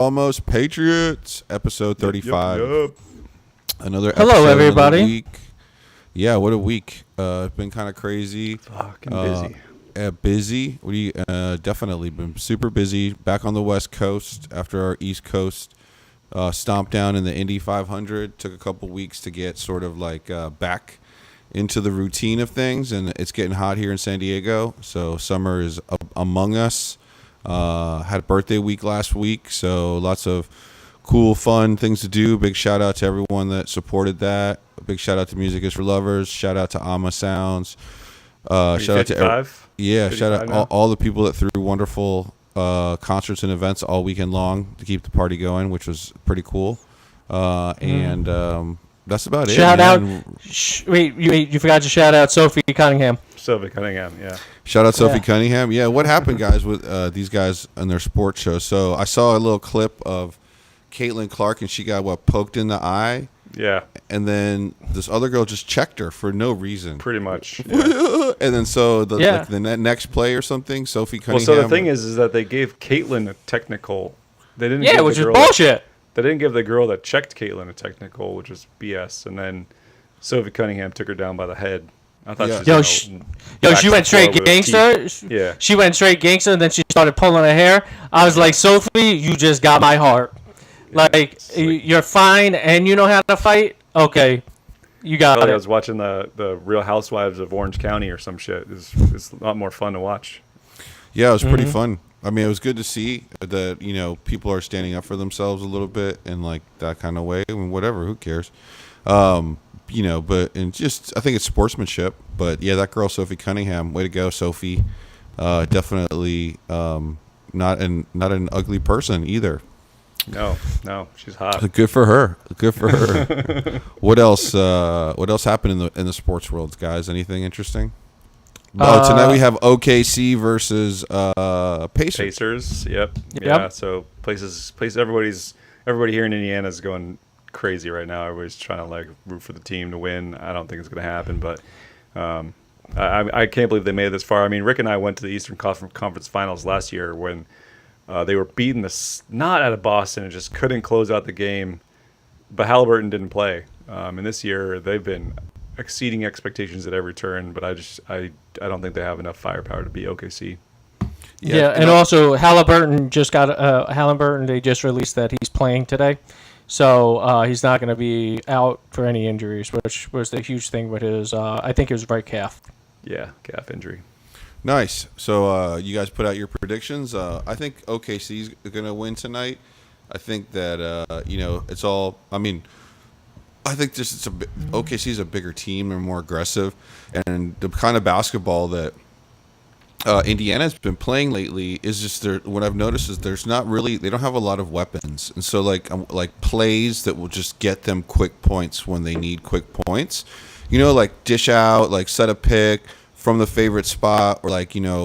Almost Patriots, episode 35. Yep. Another Hello, episode everybody. of the week. Yeah, what a week. It's been kind of crazy. Fucking busy. Busy. We definitely been super busy. Back on the West Coast after our East Coast stomp down in the Indy 500. Took a couple weeks to get sort of like back into the routine of things, and it's getting hot here in San Diego. So summer is among us. Had a birthday week last week, so lots of cool, fun things to do. Big shout out to everyone that supported that. A big shout out to Music is for Lovers. Shout out to Ama Sounds. Shout out to shout out all the people that threw wonderful concerts and events all weekend long to keep the party going, which was pretty cool. And that's about it. Shout out. Wait, you forgot to shout out Sophie Cunningham. Sophie Cunningham, yeah. Shout out Sophie Cunningham. Yeah, what happened, guys, with these guys and their sports show? So I saw a little clip of Caitlin Clark, and she got, poked in the eye? Yeah. And then this other girl just checked her for no reason. Pretty much. Yeah. And then so the next play or something, Sophie Cunningham. Well, so the thing is that they gave Caitlin a technical. They didn't. Yeah, which is bullshit. They didn't give the girl that checked Caitlin a technical, which was BS. And then Sophie Cunningham took her down by the head. I thought she went straight gangster. Yeah. She went straight gangster, and then she started pulling her hair. I was like, Sophie, you just got my heart. Like, you're fine, and you know how to fight? Okay, you got it. I was watching the Real Housewives of Orange County or some shit. It's a lot more fun to watch. Yeah, it was pretty fun. I mean, it was good to see that, people are standing up for themselves a little bit in, like, that kind of way. I mean, whatever, who cares? But I think it's sportsmanship. But, yeah, that girl, Sophie Cunningham, way to go, Sophie. Definitely not an ugly person either. No, she's hot. Good for her. What else? What else happened in the sports world, guys? Anything interesting? Tonight we have OKC versus Pacers. Pacers. Yep. Yeah. So everybody here in Indiana is going crazy right now. Everybody's trying to root for the team to win. I don't think it's going to happen, but I can't believe they made it this far. I mean, Rick and I went to the Eastern Conference Finals last year when. They were beating the snot out of Boston and just couldn't close out the game. But Halliburton didn't play. And this year they've been exceeding expectations at every turn. But I don't think they have enough firepower to beat OKC. Yeah, and also Halliburton just got Halliburton. They just released that he's playing today, so he's not going to be out for any injuries, which was the huge thing with his. I think it was right calf. Yeah, calf injury. Nice. So you guys put out your predictions. I think OKC's going to win tonight. I think that it's all. I mean, I think OKC's a bigger team. They're more aggressive, and the kind of basketball that Indiana's been playing lately is just what I've noticed is they don't have a lot of weapons, and so like plays that will just get them quick points when they need quick points. Like dish out, like set a pick from the favorite spot, or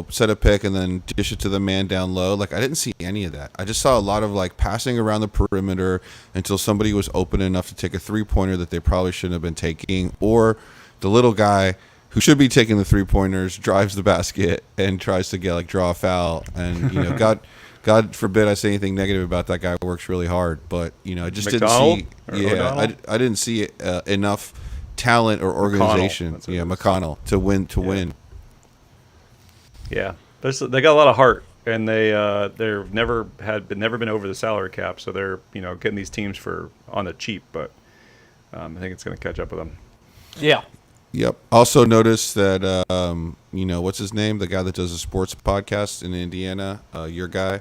set a pick and then dish it to the man down low. Like, I didn't see any of that. I just saw a lot of passing around the perimeter until somebody was open enough to take a three-pointer that they probably shouldn't have been taking, or the little guy who should be taking the three-pointers drives the basket and tries to draw a foul. And God forbid I say anything negative about that guy. Works really hard, but I just McDonald? didn't see. I didn't see enough talent or organization, McConnell to win. Yeah, they got a lot of heart, and they've never been over the salary cap, so they're getting these teams on the cheap, but I think it's going to catch up with them. Yeah. Yep. Also noticed that what's his name, the guy that does a sports podcast in Indiana, your guy.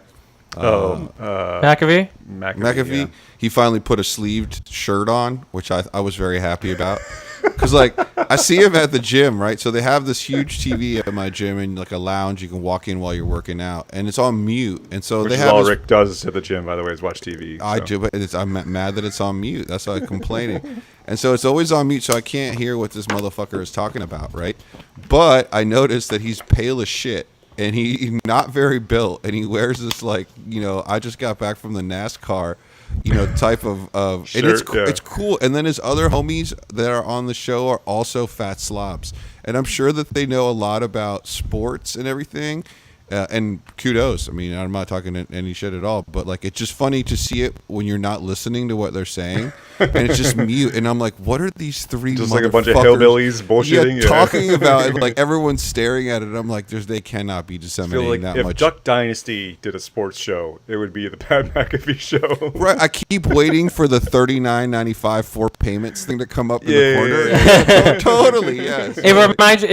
McAfee. Yeah. He finally put a sleeved shirt on, which I was very happy about. Because I see him at the gym, right? So they have this huge TV at my gym and a lounge you can walk in while you're working out, and it's on mute. And so Which is all Rick does at the gym, by the way, is watch TV. I do, but I'm mad that it's on mute. That's why I'm complaining. And so it's always on mute, so I can't hear what this motherfucker is talking about, right? But I noticed that he's pale as shit. And he's not very built, and he wears this I just got back from the NASCAR, type of shirt, and it's cool. And then his other homies that are on the show are also fat slobs, and I'm sure that they know a lot about sports and everything. And kudos. I mean, I'm not talking any shit at all, but like, it's just funny to see it when you're not listening to what they're saying, and it's just mute. And I'm like, what are these three? Just like a bunch of hillbillies bullshitting, talking about it, like everyone's staring at it. I'm like, they cannot be I feel disseminating like that if much. Duck Dynasty did a sports show, it would be the Pat McAfee show. Right, I keep waiting for the $39.95 for payments thing to come up in Yeah, the corner. yeah, Totally, yes. It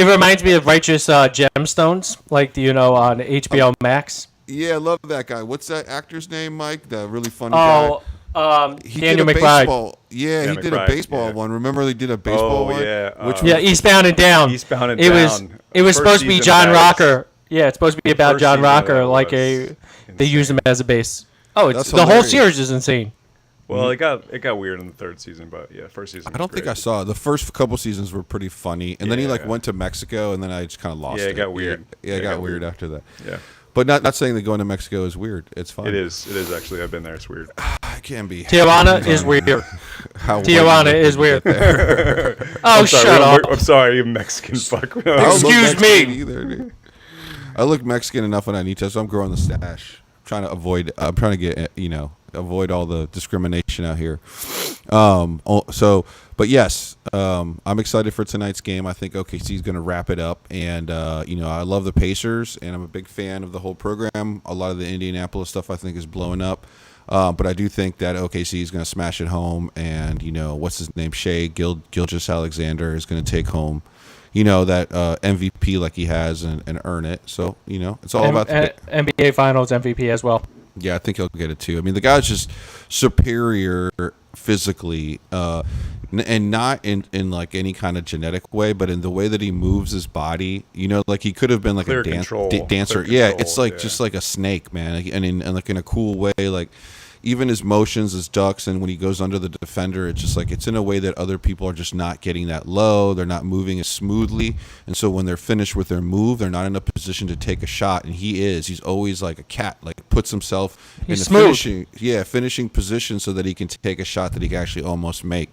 reminds me of Righteous Gemstones, like on HBO Max. Yeah, I love that guy. What's that actor's name, Mike? The really funny Oh, guy. He Daniel did a McBride. baseball. Yeah, he did a McBride, baseball yeah. one. Remember they did a baseball one? yeah, Which Yeah, Eastbound and Down. Eastbound and it Down. It was First supposed to be season John of that Rocker. Yeah, it's supposed to be about first John season of Rocker. that Like was they use him as a base. Oh, it's That's the whole hilarious. series is insane. Well, it got weird in the third season, but yeah, first season. I don't think I saw it. The first couple seasons were pretty funny, and then he Yeah. went to Mexico, and then I just kind of lost it. Yeah, it got weird. Yeah, it got weird after that. Yeah, But not saying that going to Mexico is weird. It's fun. it is. It is actually. I've been there. It's weird. It can be. Tijuana is weird. How Tijuana weird is weird. Oh, I'm sorry, shut up. I'm sorry, you Mexican fuck. I don't look Excuse Mexican me. Either, dude. I look Mexican enough when I need to, so I'm growing the stash. I'm trying to get avoid all the discrimination out here. But yes, I'm excited for tonight's game. I think OKC is going to wrap it up, and I love the Pacers, and I'm a big fan of the whole program. A lot of the Indianapolis stuff I think is blowing up, but I do think that OKC is going to smash it home, and what's his name, Shea Gilgeous-Alexander is going to take home. That MVP like he has and earn it. So, it's all about the NBA Finals MVP as well. Yeah, I think he'll get it too. I mean, the guy's just superior physically, and not in like any kind of genetic way, but in the way that he moves his body. Like he could have been like Clear a control. dancer. Clear Yeah, control, it's like yeah. just like a snake, man, and like in a cool way, like. Even his motions, his ducks, and when he goes under the defender, it's just like it's in a way that other people are just not getting that low. They're not moving as smoothly, and so when they're finished with their move, they're not in a position to take a shot. And he is. He's always like a cat, like puts himself in He's a smooth. finishing position so that he can take a shot that he can actually almost make.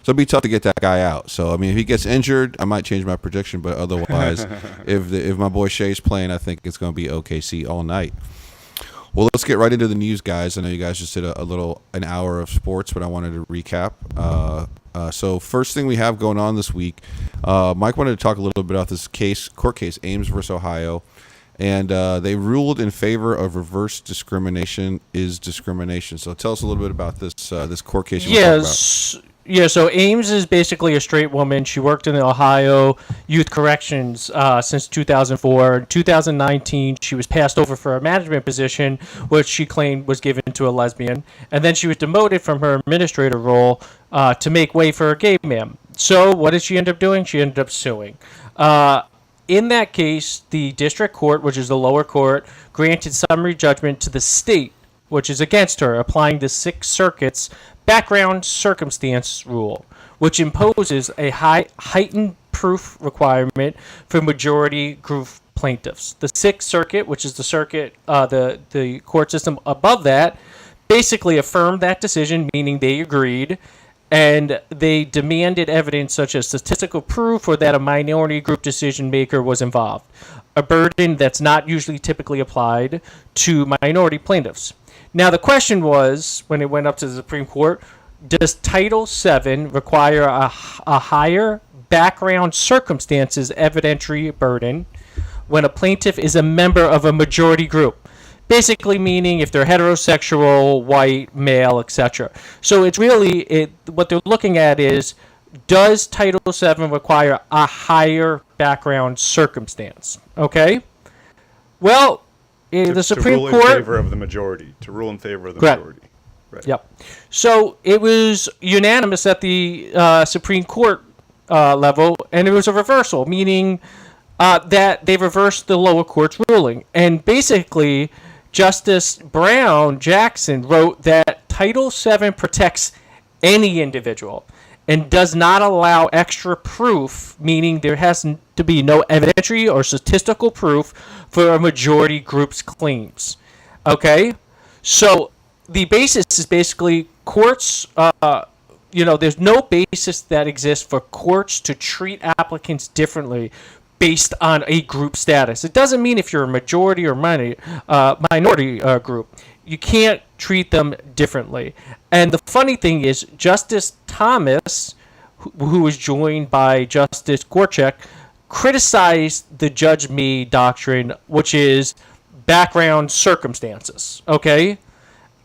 So it'd be tough to get that guy out. So I mean, if he gets injured, I might change my prediction. But otherwise, if my boy Shea's playing, I think it's going to be OKC all night. Well, let's get right into the news, guys. I know you guys just did an hour of sports, but I wanted to recap. So first thing we have going on this week, Mike wanted to talk a little bit about this court case, Ames versus Ohio, and they ruled in favor of reverse discrimination is discrimination. So tell us a little bit about this court case. Yes. Yeah, so Ames is basically a straight woman. She worked in the Ohio Youth Corrections since 2004. In 2019, she was passed over for a management position, which she claimed was given to a lesbian. And then she was demoted from her administrator role to make way for a gay man. So what did she end up doing? She ended up suing. In that case, the district court, which is the lower court, granted summary judgment to the state, which is against her, applying the Sixth Circuit's background circumstance rule, which imposes a heightened proof requirement for majority group plaintiffs. The Sixth Circuit, which is the circuit, the court system above that, basically affirmed that decision, meaning they agreed, and they demanded evidence such as statistical proof or that a minority group decision maker was involved, a burden that's not usually typically applied to minority plaintiffs. Now, the question was, when it went up to the Supreme Court, does Title VII require a higher background circumstances evidentiary burden when a plaintiff is a member of a majority group? Basically meaning if they're heterosexual, white, male, etc. So it's really, what they're looking at is, does Title VII require a higher background circumstance? Okay? Well, the Supreme to rule Court. in favor of the majority. To rule in favor of the Correct. majority. Right. Yep. So it was unanimous at the Supreme Court level, and it was a reversal, meaning that they reversed the lower court's ruling. And basically, Justice Brown Jackson wrote that Title VII protects any individual and does not allow extra proof, meaning there has to be no evidentiary or statistical proof for a majority group's claims. Okay? So the basis is basically courts, there's no basis that exists for courts to treat applicants differently based on a group status. It doesn't mean if you're a majority or minority group, you can't treat them differently. And the funny thing is, Justice Thomas, who was joined by Justice Gorsuch, criticized the Judge Me doctrine, which is background circumstances, okay?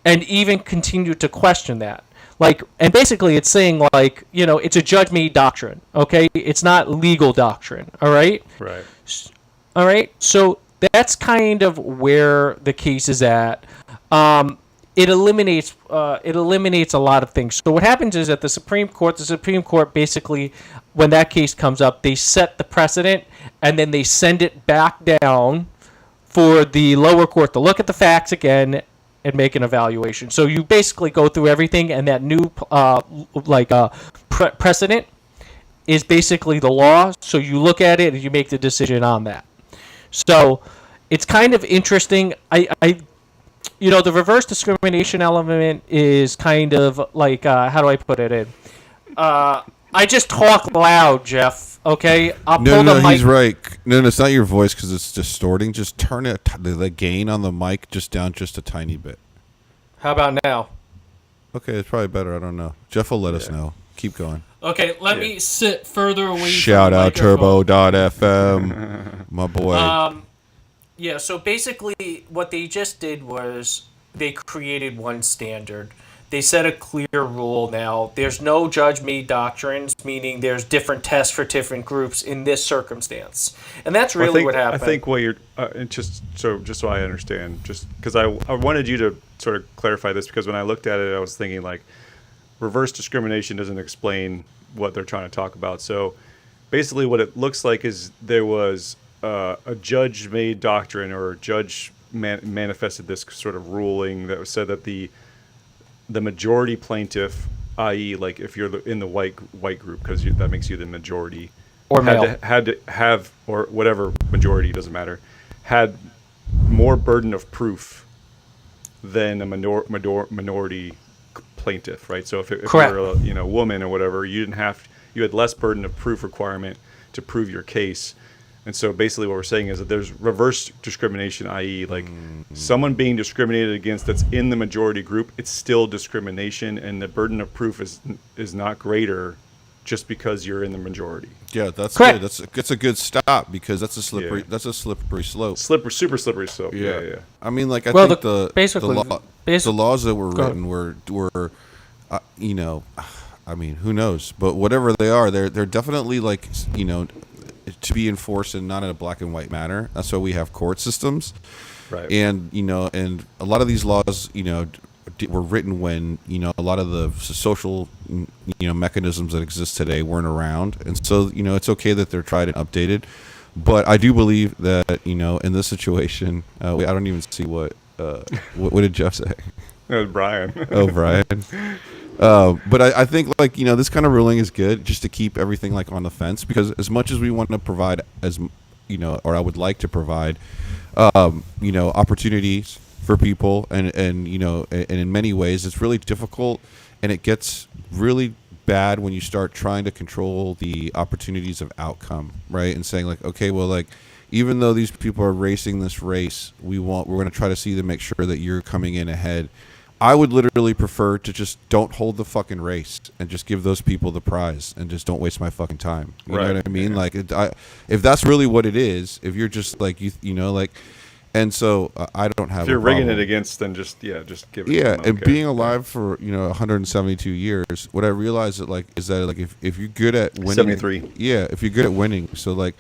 And even continued to question that. Like, and basically it's saying, like, you know, it's a Judge Me doctrine, okay? It's not legal doctrine, all right? Right. All right? So that's kind of where the case is at. It eliminates a lot of things. So what happens is at the Supreme Court basically, when that case comes up, they set the precedent and then they send it back down for the lower court to look at the facts again and make an evaluation. So you basically go through everything, and that new precedent is basically the law. So you look at it and you make the decision on that. So it's kind of interesting. You know, the reverse discrimination element is kind of like, how do I put it in? I just talk loud, Jeff. Okay, I'll pull the mic. He's right. No, it's not your voice because it's distorting. Just turn the gain on the mic just down just a tiny bit. How about now? Okay, it's probably better. I don't know. Jeff will let us know. Keep going. Okay, let me sit further away. Shout from the out Turbo.fm, my boy. Yeah, so basically what they just did was they created one standard. They set a clear rule now. There's no Judge Me doctrines, meaning there's different tests for different groups in this circumstance. And that's really what happened. I think what you're, just so I understand, just because I wanted you to sort of clarify this, because when I looked at it, I was thinking like reverse discrimination doesn't explain what they're trying to talk about. So basically what it looks like is there was a judge-made doctrine, or a judge manifested this sort of ruling that said that the majority plaintiff, i.e., like if you're in the white group, because that makes you the majority, or had to have, or whatever majority, doesn't matter, had more burden of proof than a minority plaintiff, right? So if you're a woman or whatever, you had less burden of proof requirement to prove your case. And so basically what we're saying is that there's reverse discrimination, i.e. like someone being discriminated against that's in the majority group, it's still discrimination, and the burden of proof is not greater just because you're in the majority. Yeah, that's correct. Good. That's a good stop, because that's a slippery slope. Super slippery slope. Yeah. I mean, like, I think the laws that were written were I mean, who knows? But whatever they are, they're definitely like, you know, to be enforced and not in a black and white manner. That's why we have court systems. Right. And, you know, and a lot of these laws, you know, were written when, you know, a lot of the social, you know, mechanisms that exist today weren't around. And so, you know, it's okay that they're tried and updated. But I do believe that, you know, in this situation, I don't even see what did Jeff say? It was Brian. Oh, Brian. But I think, like, you know, this kind of ruling is good just to keep everything like on the fence, because as much as we want to provide, as you know, or I would like to provide, you know, opportunities for people, and you know, and in many ways it's really difficult, and it gets really bad when you start trying to control the opportunities of outcome, right? And saying like, okay, well, like, even though these people are racing this race, we're going to try to see to make sure that you're coming in ahead. I would literally prefer to just don't hold the fucking race and just give those people the prize and just don't waste my fucking time. You know what I mean? Yeah. Like, if that's really what it is, if you're just like, you know, like, and so I don't have. If you're rigging it against, then just give it. Yeah, and being alive for, you know, 172 years, what I realized is that if you're good at winning, 73. Yeah, if you're good at winning, so like,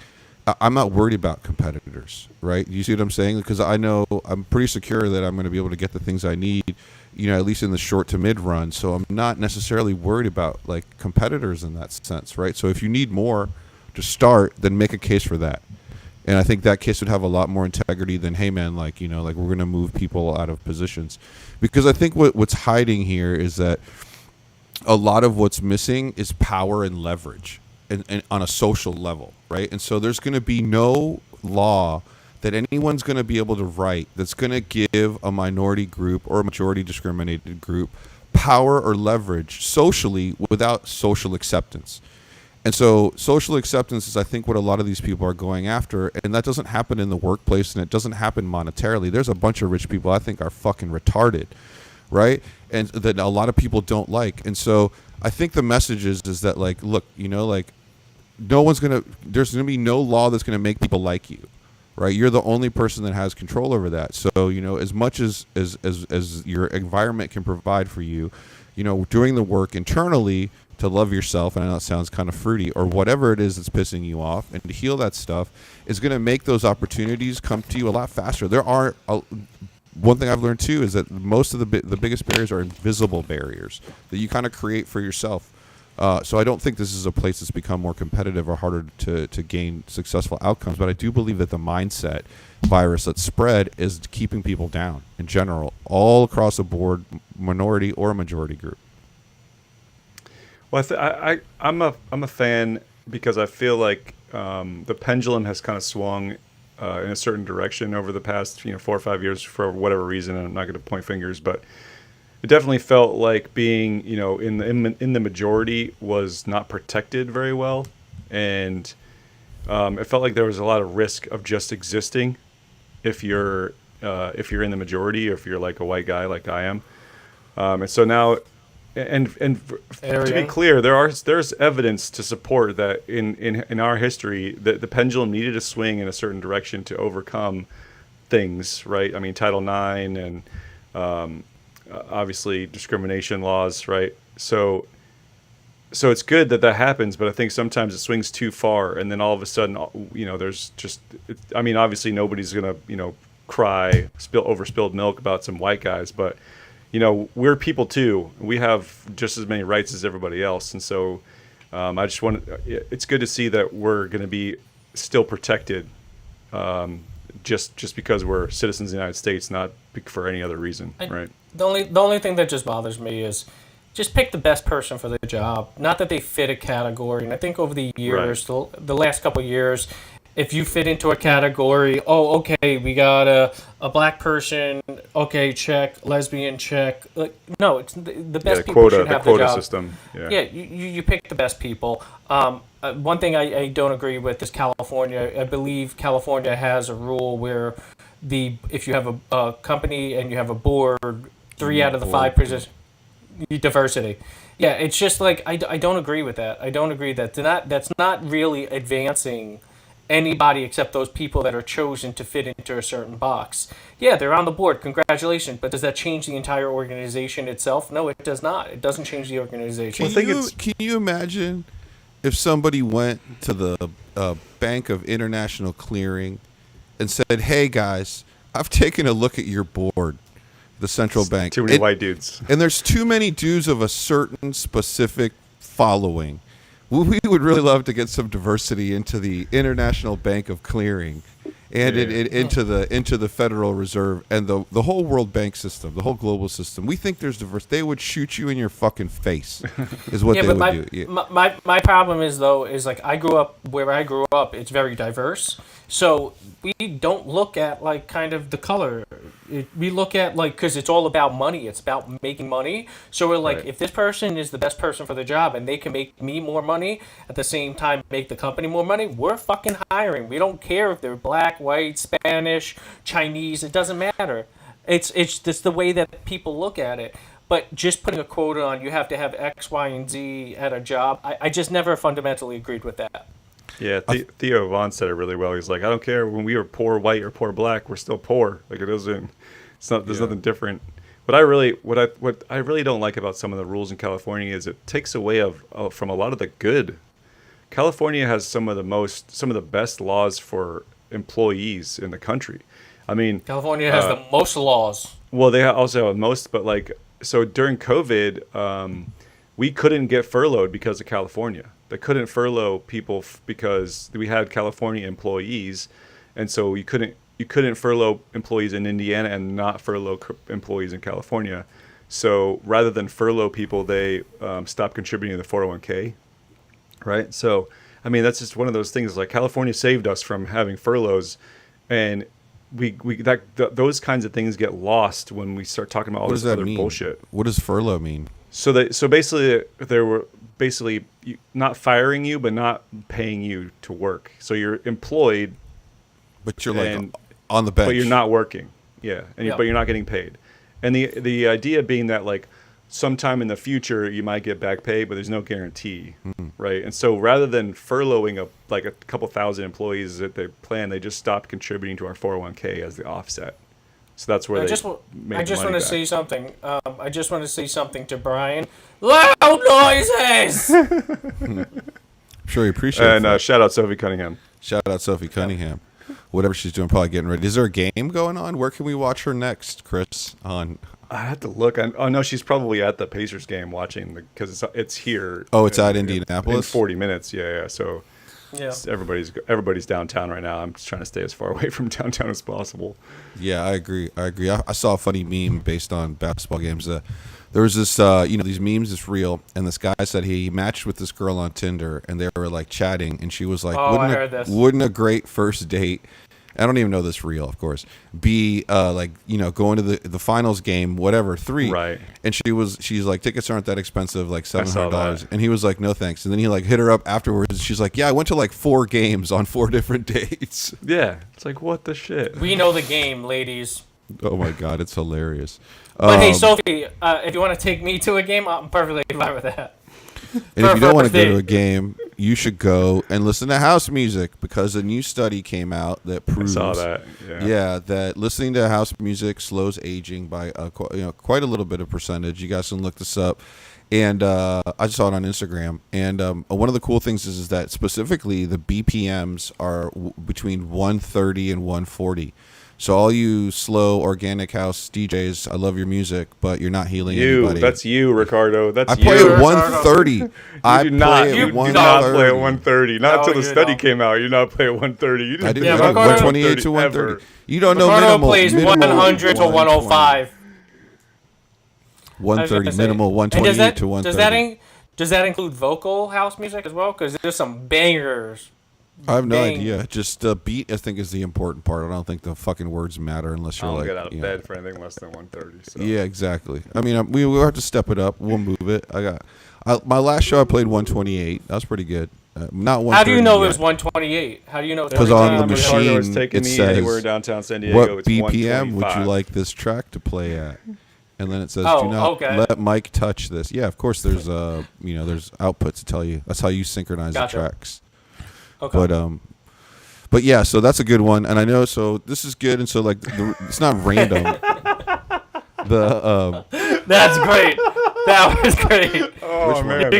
I'm not worried about competitors, right? You see what I'm saying? Because I know I'm pretty secure that I'm going to be able to get the things I need, you know, at least in the short to mid run. So I'm not necessarily worried about like competitors in that sense, right? So if you need more to start, then make a case for that. And I think that case would have a lot more integrity than, hey man, like, you know, like, we're going to move people out of positions. Because I think what's hiding here is that a lot of what's missing is power and leverage, and on a social level, right? And so there's going to be no law that anyone's going to be able to write that's going to give a minority group or a majority discriminated group power or leverage socially without social acceptance. And so social acceptance is, I think, what a lot of these people are going after. And that doesn't happen in the workplace, and it doesn't happen monetarily. There's a bunch of rich people I think are fucking retarded, right? And that a lot of people don't like. And so I think the message is that, like, look, like, there's going to be no law that's going to make people like you, right? You're the only person that has control over that. So, as much as your environment can provide for you, doing the work internally to love yourself, and I know it sounds kind of fruity, or whatever it is that's pissing you off, and to heal that stuff is going to make those opportunities come to you a lot faster. One thing I've learned too is that most of the biggest barriers are invisible barriers that you kind of create for yourself. So I don't think this is a place that's become more competitive or harder to gain successful outcomes, but I do believe that the mindset virus that's spread is keeping people down in general, all across the board, minority or majority group. Well, I'm a fan because I feel like the pendulum has kind of swung in a certain direction over the past 4 or 5 years for whatever reason. And I'm not going to point fingers, but it definitely felt like being in the majority was not protected very well, and it felt like there was a lot of risk of just existing if you're in the majority, or if you're like a white guy like I am, and so now. And to be clear, there's evidence to support that in our history that the pendulum needed to swing in a certain direction to overcome things, right? I mean, Title IX and obviously discrimination laws, right? So it's good that happens, but I think sometimes it swings too far, and then all of a sudden, there's just, obviously nobody's gonna cry over spilled milk about some white guys, but we're people too. We have just as many rights as everybody else. And so it's good to see that we're going to be still protected just because we're citizens of the United States, not for any other reason, right? The only thing that just bothers me is just pick the best person for the job. Not that they fit a category. And I think over the years, the last couple of years, if you fit into a category, okay, we got a black person, okay, check, lesbian, check. Like, no, it's the best people should have the quota system. Yeah, you pick the best people. One thing I don't agree with is California. I believe California has a rule where if you have a company and you have a board, 3 out of the 5 positions, diversity. Yeah, it's just like I don't agree with that. I don't agree that that's not really advancing anybody except those people that are chosen to fit into a certain box. Yeah, they're on the board. Congratulations. But does that change the entire organization itself? No, it does not. It doesn't change the organization. Can you imagine if somebody went to the Bank of International Clearing and said, "Hey guys, I've taken a look at your board, the central bank. Too many white dudes. And there's too many dudes of a certain specific following. We would really love to get some diversity into the International Bank of Clearing and into the Federal Reserve and the whole World Bank system, the whole global system. We think there's diversity. They would shoot you in your fucking face is what they would do. Yeah. My problem is like I grew up where I grew up, it's very diverse. So we don't look at like kind of the color. We look at like, because it's all about money. It's about making money. So we're like, if this person is the best person for the job and they can make me more money at the same time make the company more money, we're fucking hiring. We don't care if they're black, white, Spanish, Chinese. It doesn't matter. It's just the way that people look at it. But just putting a quota on you have to have X, Y, and Z at a job, I just never fundamentally agreed with that. Yeah, Theo Vaughn said it really well. He's like, I don't care when we are poor white or poor black, we're still poor. Like there's nothing different. What I really don't like about some of the rules in California is it takes away from a lot of the good. California has some of the best laws for employees in the country. I mean, California has the most laws. Well, they also have most, but like, so during COVID, we couldn't get furloughed because of California. They couldn't furlough people because we had California employees, and so you couldn't furlough employees in Indiana and not furlough employees in California. So rather than furlough people, they stopped contributing to the 401k. Right. So I mean, that's just one of those things. Like California saved us from having furloughs, and those kinds of things get lost when we start talking about all this other bullshit. What does furlough mean? So basically, there were basically not firing you, but not paying you to work. So you're employed, But you're like and- on the bench. but you're not working. Yeah, Yeah. but you're not getting paid. And the idea being that like sometime in the future you might get back pay, but there's no guarantee, right? And so rather than furloughing a couple thousand employees that they plan, they just stopped contributing to our 401k as the offset. So that's where I they just made I the just money want to back. say something. I just want to say something to Brian. Loud noises. I'm sure you appreciate And it. shout out Sophie Cunningham. Shout out Sophie Cunningham. Whatever she's doing, probably getting ready. Is there a game going on? Where can we watch her next, Chris? I have to look. Oh no, she's probably at the Pacers game watching because it's here. Oh, it's at in Indianapolis? 40 minutes. Yeah. So Yeah. everybody's downtown right now. I'm just trying to stay as far away from downtown as possible. Yeah, I agree. I saw a funny meme based on basketball games. There was this, these memes is real, and this guy said he matched with this girl on Tinder, and they were like chatting, and she was like, Oh, I heard this. "Wouldn't a great first date?" I don't even know this real, of course. Be going to the finals game, whatever, 3. Right. And she's like, tickets aren't that expensive, like $700. that. And he was like, no thanks. And then he like hit her up afterwards. And she's like, yeah, I went to like 4 games on 4 different dates. Yeah, it's like what the shit. We know the game, ladies. Oh my god, it's hilarious. But hey, Sophie, if you want to take me to a game, I'm perfectly fine with that. And if you don't want to first go to a date. game, you should go and listen to house music, because a new study came out that I proves saw that. Yeah. Yeah, that listening to house music slows aging by quite a little bit of percentage. You guys can look this up. And I just saw it on Instagram. And one of the cool things is that specifically the BPMs are between 130 and 140. So all you slow organic house DJs, I love your music, but you're not healing anybody. That's you, Ricardo. That's I you. play Ricardo. at 130. I do play not. at You do 130. not play at 130. Not No, until the you study don't. came out. You not play at 130. You I didn't do. Yeah, I do Ricardo- 128 to 130. ever. You don't know Ricardo minimal. plays minimal 100 to 105. 130 minimal, And 128 to 130. Does that include vocal house music as well? Because there's some bangers. I have no Bang. idea. Just the beat, I think, is the important part. I don't think the fucking words matter unless I you're don't like. get out of you know. bed for anything less than 130. So. Yeah, exactly. I mean, we will have to step it up. We'll move it. My last show I played 128. That was pretty good. Not 130. How do you know it yet. was 128? How do you know it's 'Cause on the 128? machine, Ricardo is taking it me says, anywhere downtown San Diego. What it's BPM would 125. you like this track to play at? And then it says, Oh, "Do not okay. let Mike touch this." Yeah, of course. There's there's output to tell you. That's how you synchronize Gotcha. the tracks. Okay. But yeah, so that's a good one, and I know. So this is good, and so like it's not random. That's great. That was great. Oh, Which one? man.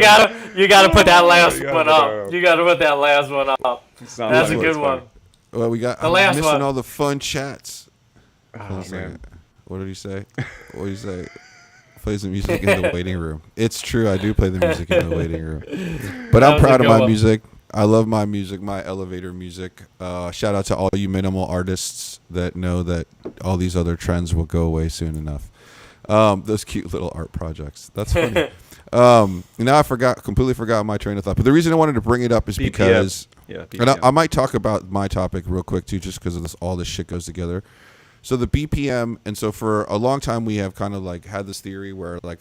You gotta put that last You gotta one put up. that up. You gotta put that last one up. It's not That's a like good it's one. funny. Well, we got. The I'm last missing one. all the fun chats. Oh, Hold on a second. man. What did he say? What did he say? Plays the music in the waiting room. It's true. I do play the music in the waiting room. But That I'm was a proud of good my one. music. I love my music, my elevator music. Shout out to all you minimal artists that know that all these other trends will go away soon enough. Those cute little art projects. That's funny. Now completely forgot my train of thought. But the reason I wanted to bring it up is BPM. because, Yeah, and I BPM. might talk about my topic real quick too, just because of this, all this shit goes together. So the BPM, and so for a long time we have kind of like had this theory where like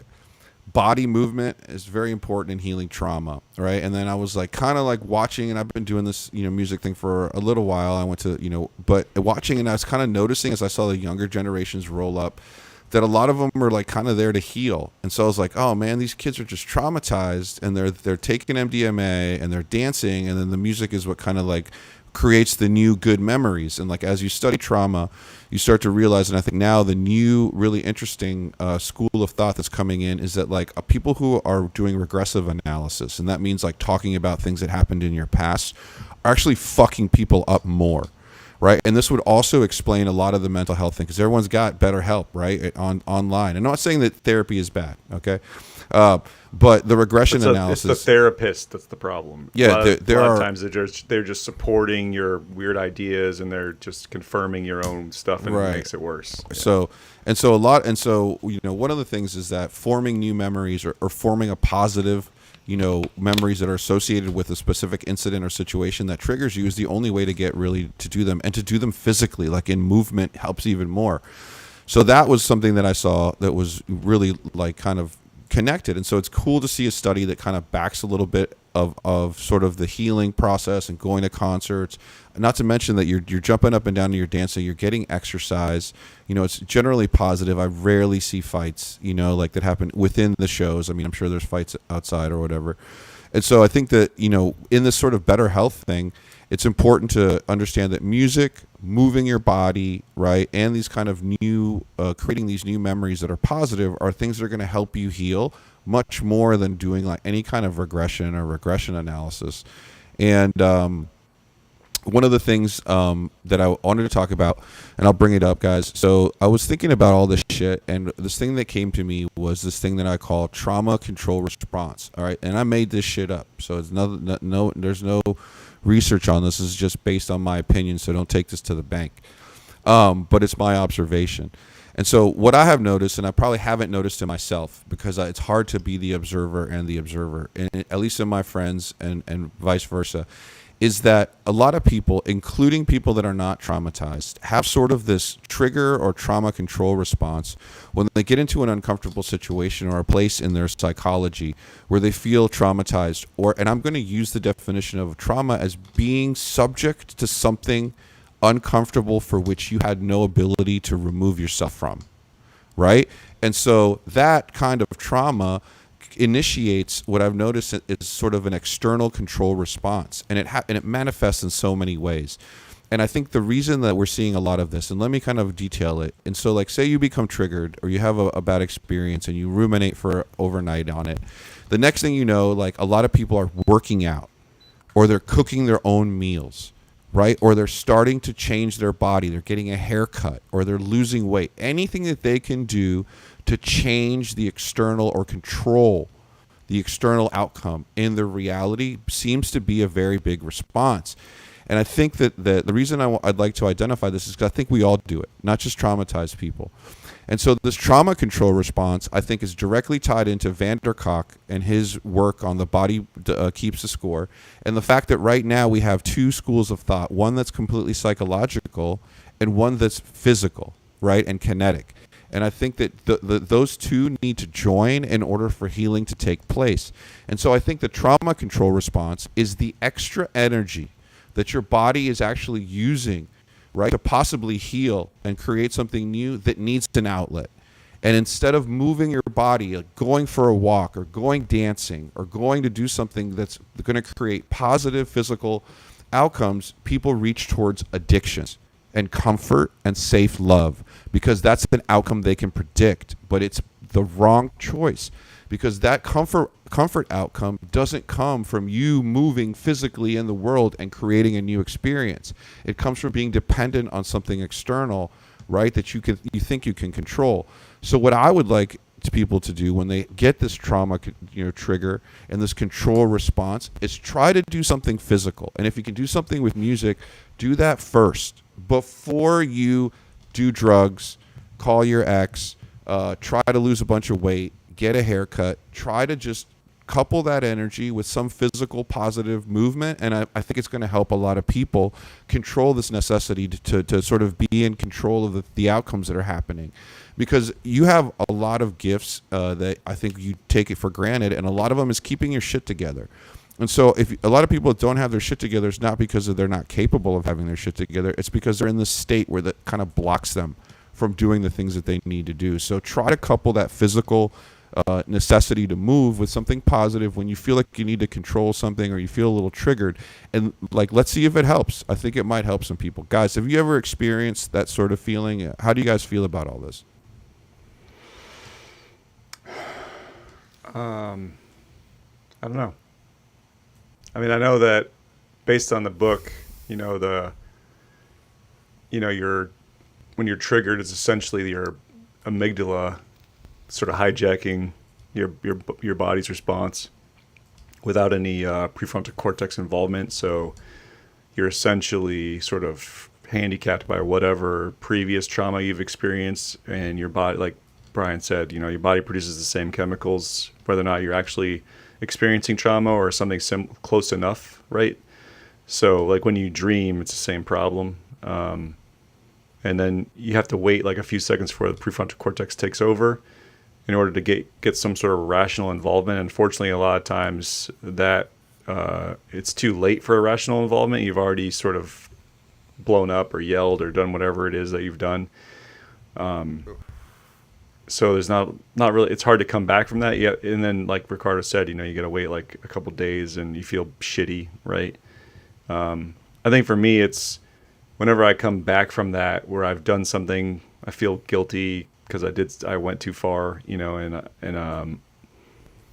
body movement is very important in healing trauma, right? And then I was like kind of like watching, and I've been doing this music thing for a little while. I went to but watching, and I was kind of noticing as I saw the younger generations roll up that a lot of them are like kind of there to heal. And so I was like, oh man, these kids are just traumatized, and they're taking MDMA and they're dancing, and then the music is what kind of like creates the new good memories. And like as you study trauma, you start to realize, and I think now the new really interesting school of thought that's coming in is that like people who are doing regressive analysis, and that means like talking about things that happened in your past, are actually fucking people up more. Right, and this would also explain a lot of the mental health thing, because everyone's got better help, right, online. I'm not saying that therapy is bad, okay, but the regression analysis. It's the therapist that's the problem. Yeah, a there lot of are- times they're just supporting your weird ideas, and they're just confirming your own stuff, and Right. it makes it worse. Yeah. So one of the things is that forming new memories or forming a positive, memories that are associated with a specific incident or situation that triggers you is the only way to get really to do them, and to do them physically, like in movement, helps even more. So that was something that I saw that was really like kind of connected. And so it's cool to see a study that kind of backs a little bit of sort of the healing process and going to concerts. Not to mention that you're jumping up and down and you're dancing, you're getting exercise. It's generally positive. I rarely see fights, like that happen within the shows. I mean, I'm sure there's fights outside or whatever. And so I think that, in this sort of better health thing, it's important to understand that music, moving your body, right, and these kind of new, creating these new memories that are positive are things that are going to help you heal much more than doing like any kind of regression or regression analysis. And one of the things that I wanted to talk about, and I'll bring it up, guys. So I was thinking about all this shit, and this thing that came to me was this thing that I call trauma control response. All right, and I made this shit up, so it's there's no research on this. This is just based on my opinion, so don't take this to the bank. But it's my observation. And so what I have noticed, and I probably haven't noticed it myself, because it's hard to be the observer and the observer, and at least in my friends and vice versa, is that a lot of people, including people that are not traumatized, have sort of this trigger or trauma control response when they get into an uncomfortable situation or a place in their psychology where they feel traumatized. And I'm going to use the definition of trauma as being subject to something uncomfortable for which you had no ability to remove yourself from, right? And so that kind of trauma initiates what I've noticed is sort of an external control response, and it manifests in so many ways. And I think the reason that we're seeing a lot of this, and let me kind of detail it. And so, like, say you become triggered or you have a bad experience and you ruminate for overnight on it. The next thing you know, like, a lot of people are working out, or they're cooking their own meals, right? Or they're starting to change their body. They're getting a haircut, or they're losing weight. Anything that they can do to change the external or control the external outcome in the reality seems to be a very big response. And I think that the reason I'd like to identify this is because I think we all do it, not just traumatized people. And so this trauma control response, I think, is directly tied into Van der Kolk and his work on the body keeps the score, and the fact that right now we have two schools of thought, one that's completely psychological and one that's physical, right, and kinetic. And I think that those two need to join in order for healing to take place. And so I think the trauma control response is the extra energy that your body is actually using, right, to possibly heal and create something new that needs an outlet. And instead of moving your body, like going for a walk or going dancing or going to do something that's going to create positive physical outcomes, people reach towards addictions and comfort and safe love, because that's an outcome they can predict, but it's the wrong choice, because that comfort outcome doesn't come from you moving physically in the world and creating a new experience. It comes from being dependent on something external, right, that you think you can control. So what I would like people to do when they get this trauma trigger and this control response is try to do something physical. And if you can do something with music, do that first before you do drugs, call your ex, try to lose a bunch of weight, get a haircut. Try to just couple that energy with some physical positive movement, and I think it's going to help a lot of people control this necessity to sort of be in control of the outcomes that are happening. Because you have a lot of gifts that I think you take it for granted, and a lot of them is keeping your shit together. And so if a lot of people don't have their shit together, it's not because they're not capable of having their shit together. It's because they're in this state where that kind of blocks them from doing the things that they need to do. So try to couple that physical necessity to move with something positive when you feel like you need to control something or you feel a little triggered. And like, let's see if it helps. I think it might help some people. Guys, have you ever experienced that sort of feeling? How do you guys feel about all this? I don't know. I mean, I know that based on the book, when you're triggered, it's essentially your amygdala sort of hijacking your body's response without any prefrontal cortex involvement. So you're essentially sort of handicapped by whatever previous trauma you've experienced, and your body, like Brian said, your body produces the same chemicals, whether or not you're actually experiencing trauma or something close enough, right? So like when you dream, it's the same problem. And then you have to wait like a few seconds before the prefrontal cortex takes over. in order to get some sort of rational involvement. Unfortunately, a lot of times that it's too late for a rational involvement. You've already sort of blown up or yelled or done whatever it is that you've done. So there's not really, it's hard to come back from that yet. And then like Ricardo said, you got to wait like a couple days and you feel shitty. Right. I think for me, it's whenever I come back from that, where I've done something, I feel guilty because I went too far, and I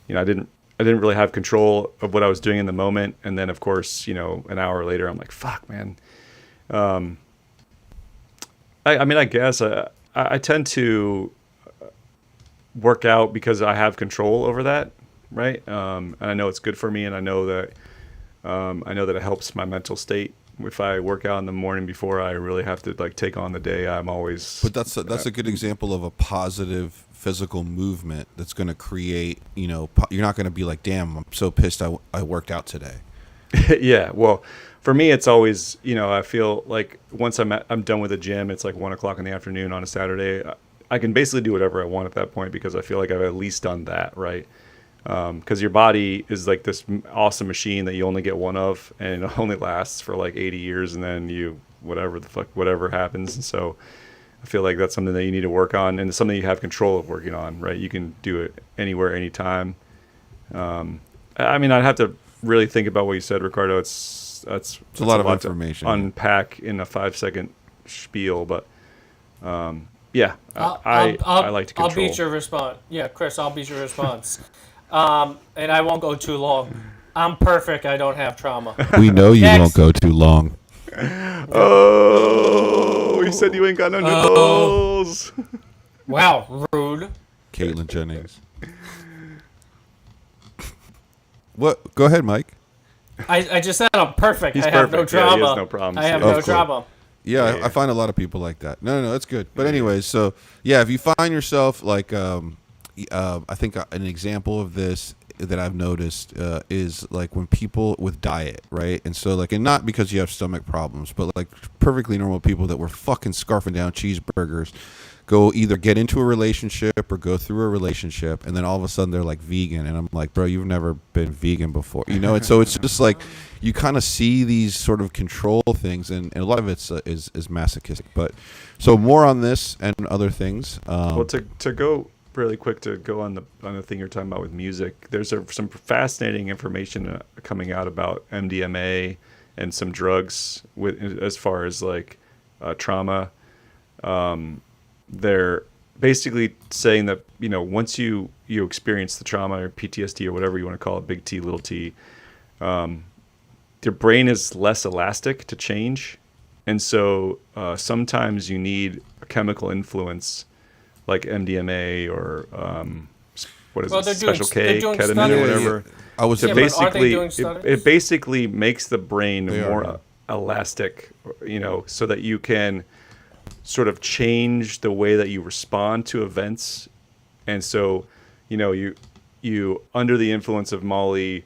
didn't really have control of what I was doing in the moment. And then of course, an hour later, I'm like, fuck, man. I guess I tend to work out because I have control over that, right? And I know it's good for me, and I know that it helps my mental state. If I work out in the morning before I really have to like take on the day, I'm always. But that's a good example of a positive physical movement that's going to create. You're not going to be like, damn, I'm so pissed I worked out today. Yeah, well, for me, it's always, I feel like once I'm done with the gym, it's like 1:00 in the afternoon on a Saturday. I can basically do whatever I want at that point because I feel like I've at least done that, right? Because your body is like this awesome machine that you only get one of, and it only lasts for like 80 years, and then whatever happens. And so I feel like that's something that you need to work on, and it's something you have control of working on, right? You can do it anywhere, anytime. I'd have to really think about what you said, Ricardo. It's a lot of information to unpack in a 5-second spiel, but yeah, I like to control. I'll beat your response. Yeah, Chris, I'll beat your response. And I won't go too long. I'm perfect. I don't have trauma. We know you Next. won't go too long. Oh, you said you ain't got no nipples. Wow, rude. Caitlyn Jennings. What? Go ahead, Mike. I just said I'm perfect. He's I have perfect. no Yeah, trauma. he has no problems. I have Yeah. no Of course. trauma. Yeah, Yeah. I find a lot of people like that. No, that's good. But anyways, so yeah, if you find yourself like, I think an example of this that I've noticed is like when people with diet, right? And so like, and not because you have stomach problems, but like perfectly normal people that were fucking scarfing down cheeseburgers go either get into a relationship or go through a relationship, and then all of a sudden they're like vegan, and I'm like, bro, you've never been vegan before, And so it's just like you kind of see these sort of control things, and a lot of it's is masochistic. But so more on this and other things. Well, to go really quick to go on the thing you're talking about with music, there's some fascinating information coming out about MDMA and some drugs as far as like trauma. They're basically saying that once you experience the trauma or PTSD or whatever you want to call it, big T, little t, your brain is less elastic to change, and so sometimes you need a chemical influence like MDMA or what is Well, it, they're doing- Special they're K, doing ketamine studies. or whatever. I was So Yeah, but aren't they basically, doing studies? it basically makes the brain They are, more yeah. elastic, so that you can sort of change the way that you respond to events. And so, you under the influence of Molly,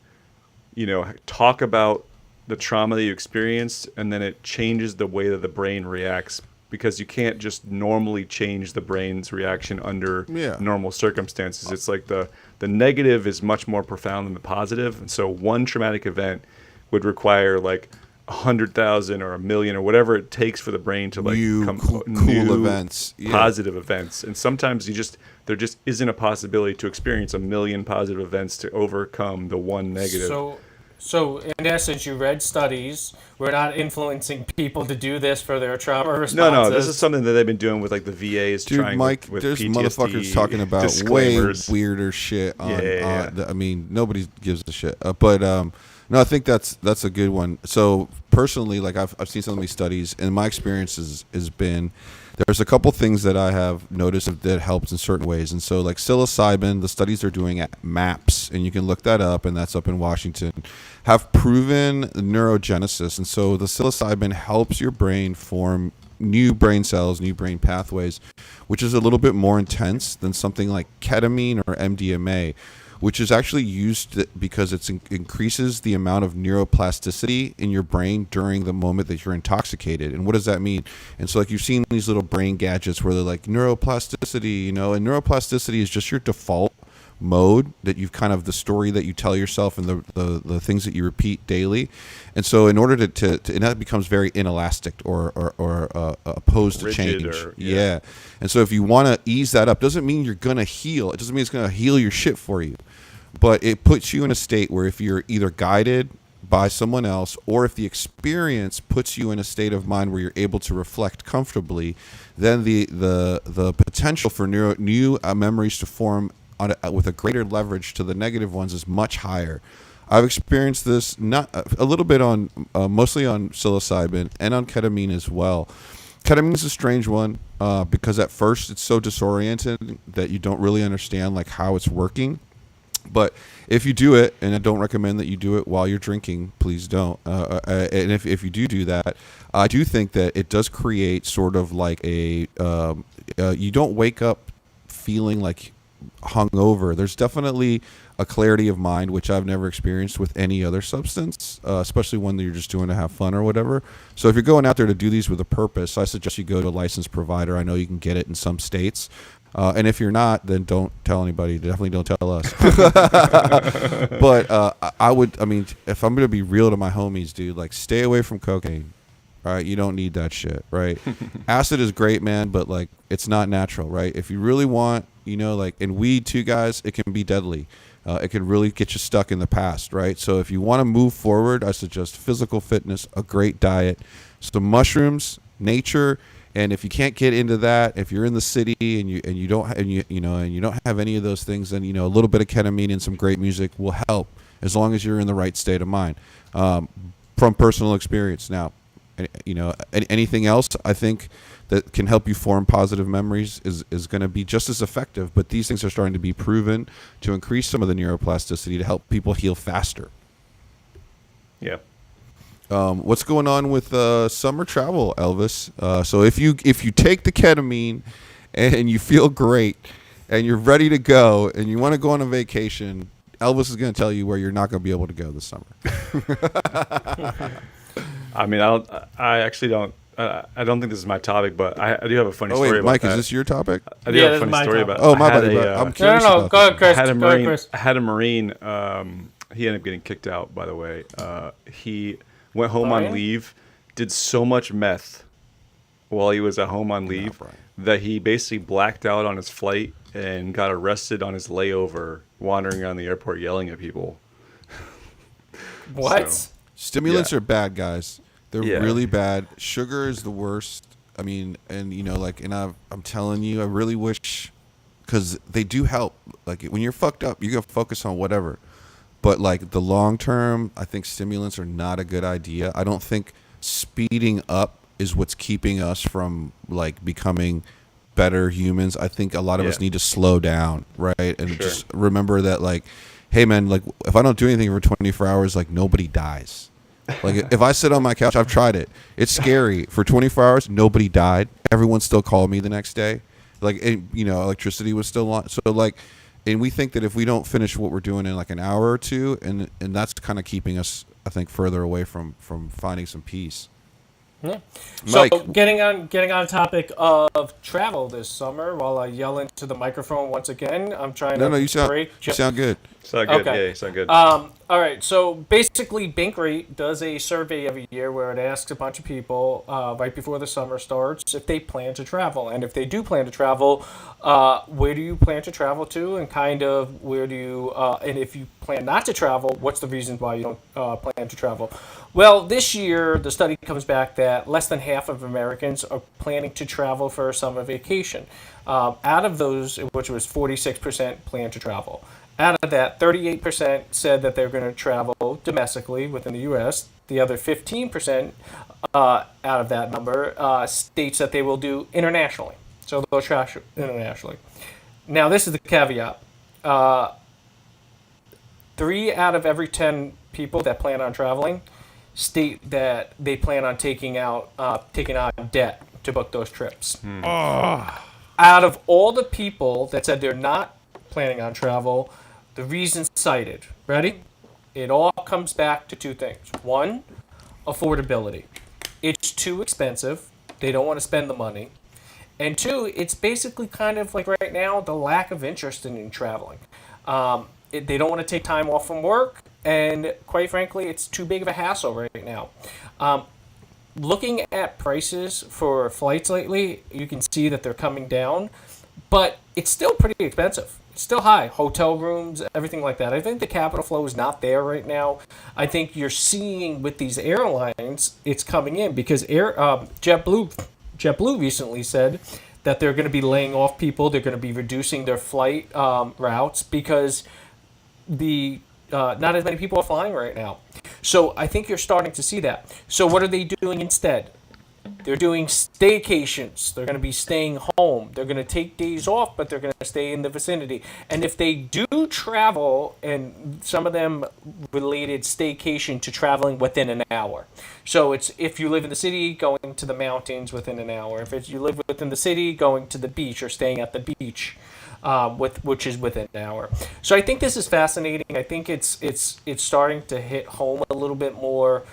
talk about the trauma that you experienced, and then it changes the way that the brain reacts, because you can't just normally change the brain's reaction under normal circumstances. It's like the negative is much more profound than the positive. And so one traumatic event would require like 100,000 or 1,000,000 or whatever it takes for the brain to like New come cool new events. Yeah. positive events. And sometimes there just isn't a possibility to experience 1,000,000 positive events to overcome the one negative. So in essence, you read studies. We're not influencing people to do this for their trauma responses. No, this is something that they've been doing with like the VAs. Dude, trying Mike, with there's PTSD motherfuckers talking about way disclaimers. weirder shit. Yeah. I mean, nobody gives a shit. But no, I think that's a good one. So personally, like I've seen some of these studies, and my experience has been there's a couple things that I have noticed that helps in certain ways. And so like psilocybin, the studies they're doing at MAPS, and you can look that up, and that's up in Washington, have proven neurogenesis. And so the psilocybin helps your brain form new brain cells, new brain pathways, which is a little bit more intense than something like ketamine or MDMA, which is actually used because it increases the amount of neuroplasticity in your brain during the moment that you're intoxicated. And what does that mean? And so like you've seen these little brain gadgets where they're like neuroplasticity, you know, and neuroplasticity is just your default mode that you've kind of the story that you tell yourself and the things that you repeat daily. And so in order to and that becomes very inelastic or opposed to Rigid change. yeah. And so if you want to ease that up, doesn't mean you're going to heal. It doesn't mean it's going to heal your shit for you. But it puts you in a state where if you're either guided by someone else or if the experience puts you in a state of mind where you're able to reflect comfortably, then the potential for new memories to form with a greater leverage to the negative ones is much higher. I've experienced this not a little bit on mostly on psilocybin and on ketamine as well. Ketamine is a strange one because at first it's so disoriented that you don't really understand like how it's working. But if you do it, and I don't recommend that you do it while you're drinking, please don't. And if you do that, I do think that it does create sort of like you don't wake up feeling like hungover. There's definitely a clarity of mind, which I've never experienced with any other substance, especially one that you're just doing to have fun or whatever. So if you're going out there to do these with a purpose, I suggest you go to a licensed provider. I know you can get it in some states. And if you're not, then don't tell anybody. Definitely don't tell us. But I mean, if I'm going to be real to my homies, dude, like stay away from cocaine. Right? You don't need that shit, right? Acid is great, man, but like it's not natural, right? If you really want, you know, like in weed too, guys, it can be deadly. It can really get you stuck in the past, right? So if you want to move forward, I suggest physical fitness, a great diet, some mushrooms, nature, and if you can't get into that, if you're in the city and you don't have any of those things, then a little bit of ketamine and some great music will help as long as you're in the right state of mind. From personal experience, now, anything else I think that can help you form positive memories is going to be just as effective. But these things are starting to be proven to increase some of the neuroplasticity to help people heal faster. Yeah. What's going on with summer travel, Elvis? So if you take the ketamine and you feel great and you're ready to go and you want to go on a vacation, Elvis is going to tell you where you're not going to be able to go this summer. I mean, I actually don't. I don't think this is my topic, but I do have a funny story about Mike, that. is this your topic? I do have a funny story about. Oh, my bad. I'm curious. No, go ahead, Chris. I had a Marine. He ended up getting kicked out. By the way, he went home on leave, did so much meth while he was at home on leave that he basically blacked out on his flight and got arrested on his layover, wandering around the airport yelling at people. What? So, Stimulants are bad, guys. They're Yeah. really bad. Sugar is the worst. I mean, and I'm telling you, I really wish, because they do help. Like when you're fucked up, you can focus on whatever. But like the long term, I think stimulants are not a good idea. I don't think speeding up is what's keeping us from like becoming better humans. I think a lot of us need to slow down, right? And just remember that, like, hey man, like if I don't do anything for 24 hours, like nobody dies. Like if I sit on my couch, I've tried it. It's scary. For 24 hours, nobody died. Everyone still called me the next day. Like, electricity was still on. So like, and we think that if we don't finish what we're doing in like an hour or two, and that's kind of keeping us, I think, further away from finding some peace. Yeah. Mike. So getting on topic of travel this summer, while I yell into the microphone once again, I'm trying to You sound good. sound good. Okay. Yeah, you sound good. All right, so basically Bankrate does a survey every year where it asks a bunch of people right before the summer starts if they plan to travel. And if they do plan to travel, where do you plan to travel to, and kind of where do you, and if you plan not to travel, what's the reason why you don't plan to travel? Well, this year the study comes back that less than half of Americans are planning to travel for a summer vacation. Out of those, which was 46% plan to travel. Out of that, 38% said that they're going to travel domestically within the U.S. The other 15% out of that number states that they will do internationally. So they'll travel internationally. Now, this is the caveat. 3 out of every 10 people that plan on traveling state that they plan on taking on debt to book those trips. Out of all the people that said they're not planning on travel, The reasons cited. Ready? It all comes back to two things. One, affordability. It's too expensive. They don't want to spend the money. And two, it's basically kind of like right now the lack of interest in traveling. They don't want to take time off from work, and quite frankly, it's too big of a hassle right now. Looking at prices for flights lately, you can see that they're coming down, but it's still pretty expensive. It's still high. Hotel rooms, everything like that. I think the capital flow is not there right now. I think you're seeing with these airlines, it's coming in because JetBlue recently said that they're going to be laying off people. They're going to be reducing their flight routes because not as many people are flying right now. So I think you're starting to see that. So what are they doing instead? They're doing staycations. They're going to be staying home. They're going to take days off, but they're going to stay in the vicinity. And if they do travel, and some of them related staycation to traveling within an hour. So it's if you live in the city, going to the mountains within an hour. If you live within the city, going to the beach or staying at the beach. Which is within an hour. So I think this is fascinating. I think it's starting to hit home a little bit more.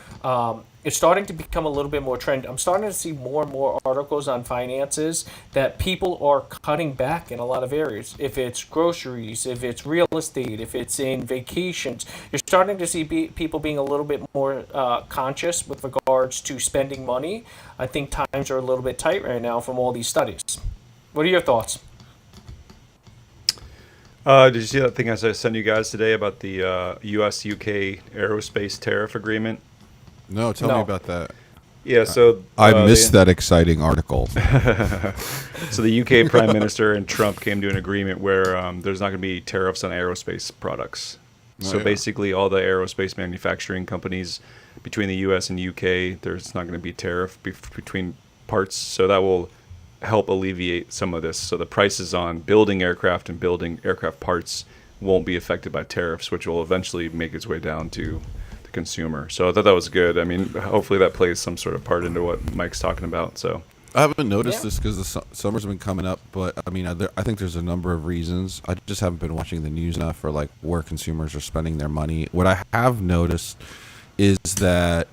It's starting to become a little bit more trend. I'm starting to see more and more articles on finances that people are cutting back in a lot of areas. If it's groceries, if it's real estate, if it's in vacations, you're starting to see people being a little bit more conscious with regards to spending money. I think times are a little bit tight right now from all these studies. What are your thoughts? Did you see that thing I sent you guys today about the U.S.-UK aerospace tariff agreement? No, tell me about that. Yeah, so I missed that exciting article. So the UK Prime Minister and Trump came to an agreement where there's not going to be tariffs on aerospace products. So basically, all the aerospace manufacturing companies between the U.S. and UK, there's not going to be tariff between parts. So that will help alleviate some of this. So the prices on building aircraft and building aircraft parts won't be affected by tariffs, which will eventually make its way down to the consumer. So I thought that was good. I mean, hopefully that plays some sort of part into what Mike's talking about. So I haven't noticed this because the summer's been coming up, but I mean, I think there's a number of reasons. I just haven't been watching the news enough for like where consumers are spending their money. What I have noticed is that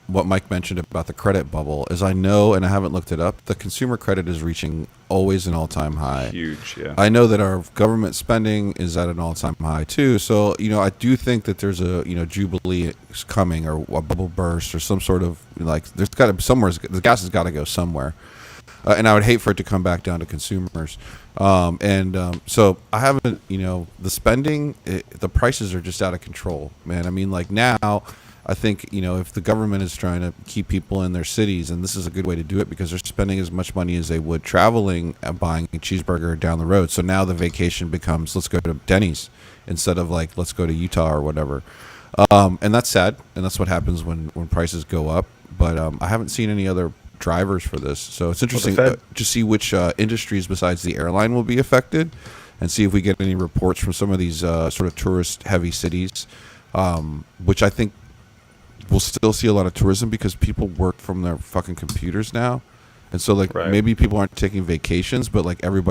what Mike mentioned about the credit bubble is I know, and I haven't looked it up, the consumer credit is reaching always an all-time high. huge, yeah. I know that our government spending is at an all-time high too. So, I do think that there's a, jubilee coming or a bubble burst or some sort of there's got to be somewhere, the gas has got to go somewhere. And I would hate for it to come back down to consumers. So I haven't, the spending, the prices are just out of control, man. I mean, like now, I think, if the government is trying to keep people in their cities, and this is a good way to do it because they're spending as much money as they would traveling and buying a cheeseburger down the road. So now the vacation becomes, let's go to Denny's instead of let's go to Utah or whatever. And that's sad. And that's what happens when prices go up. But I haven't seen any other drivers for this. So it's interesting to see which industries besides the airline will be affected and see if we get any reports from some of these sort of tourist heavy cities, which I think we'll still see a lot of tourism because people work from their fucking computers now. And so maybe people aren't taking vacations, but it'd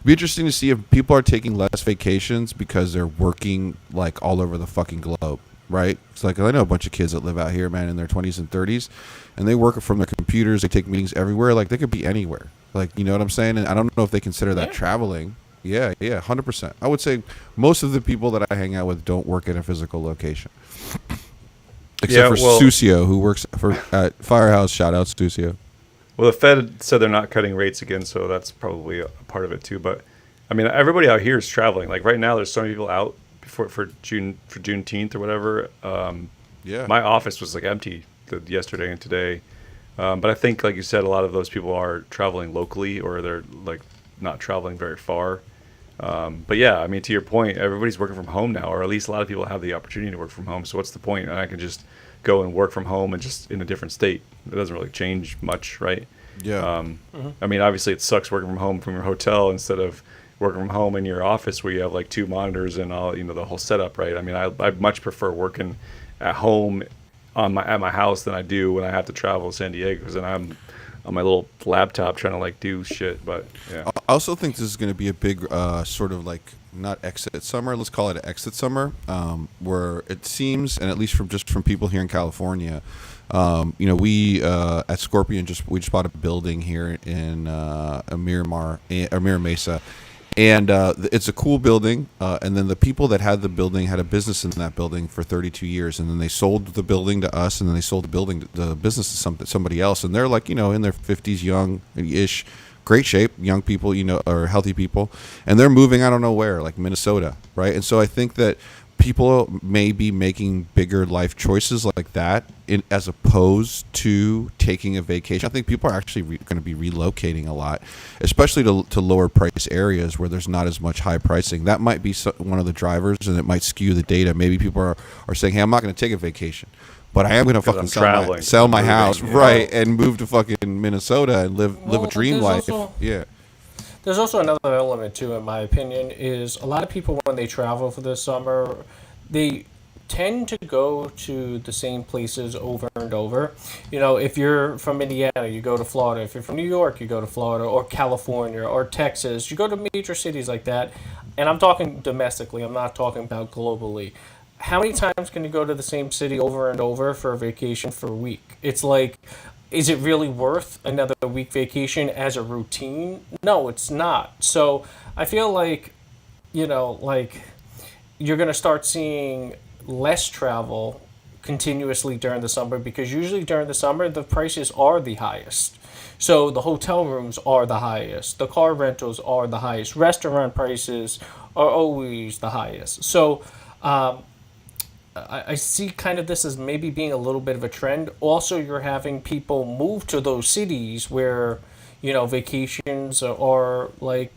be interesting to see if people are taking less vacations because they're working all over the fucking globe. Right? It's I know a bunch of kids that live out here, man, in their 20s and 30s, and they work from their computers. They take meetings everywhere. They could be anywhere. You know what I'm saying? And I don't know if they consider that traveling. Yeah, 100%. I would say most of the people that I hang out with don't work at a physical location. Except for Susio, who works at Firehouse. Shout out, Susio. Well, the Fed said they're not cutting rates again, so that's probably a part of it too. But, I mean, everybody out here is traveling. Right now, there's so many people out for Juneteenth or whatever. My office was empty yesterday and today. But I think, like you said, a lot of those people are traveling locally or they're not traveling very far. But yeah, I mean, to your point, everybody's working from home now, or at least a lot of people have the opportunity to work from home. So what's the point? And I can just go and work from home and just in a different state. It doesn't really change much, right? Yeah. I mean, obviously it sucks working from home from your hotel instead of working from home in your office where you have 2 monitors and all, the whole setup, right? I mean, I much prefer working at home at my house than I do when I have to travel to San Diego, because then on my little laptop trying to like do shit. But yeah, I also think this is going to be a big sort of like not exit summer. Let's call it an exit summer, where it seems, and at least from people here in California, we at Scorpion we just bought a building here in Mira Mesa. And it's a cool building. And then the people that had the building had a business in that building for 32 years. And then they sold the building to us, and then they sold the business to somebody else. And they're like, in their 50s, young-ish, great shape, young people, or healthy people. And they're moving, I don't know where, like Minnesota, right? And so I think that people may be making bigger life choices like that as opposed to taking a vacation. I think people are actually going to be relocating a lot, especially to lower price areas where there's not as much high pricing. That might be one of the drivers, and it might skew the data. Maybe people are saying, hey, I'm not going to take a vacation, but I am going to fucking sell my house, right, and move to fucking Minnesota and live a dream life. Yeah. There's also another element too, in my opinion, is a lot of people when they travel for the summer, they tend to go to the same places over and over. If you're from Indiana, you go to Florida. If you're from New York, you go to Florida, or California, or Texas. You go to major cities like that. And I'm talking domestically. I'm not talking about globally. How many times can you go to the same city over and over for a vacation for a week? It's like, is it really worth another week vacation as a routine? No, it's not. So I feel like, you're going to start seeing less travel continuously during the summer, because usually during the summer, the prices are the highest. So the hotel rooms are the highest. The car rentals are the highest. Restaurant prices are always the highest. So, I see kind of this as maybe being a little bit of a trend. Also, you're having people move to those cities where, vacations are like,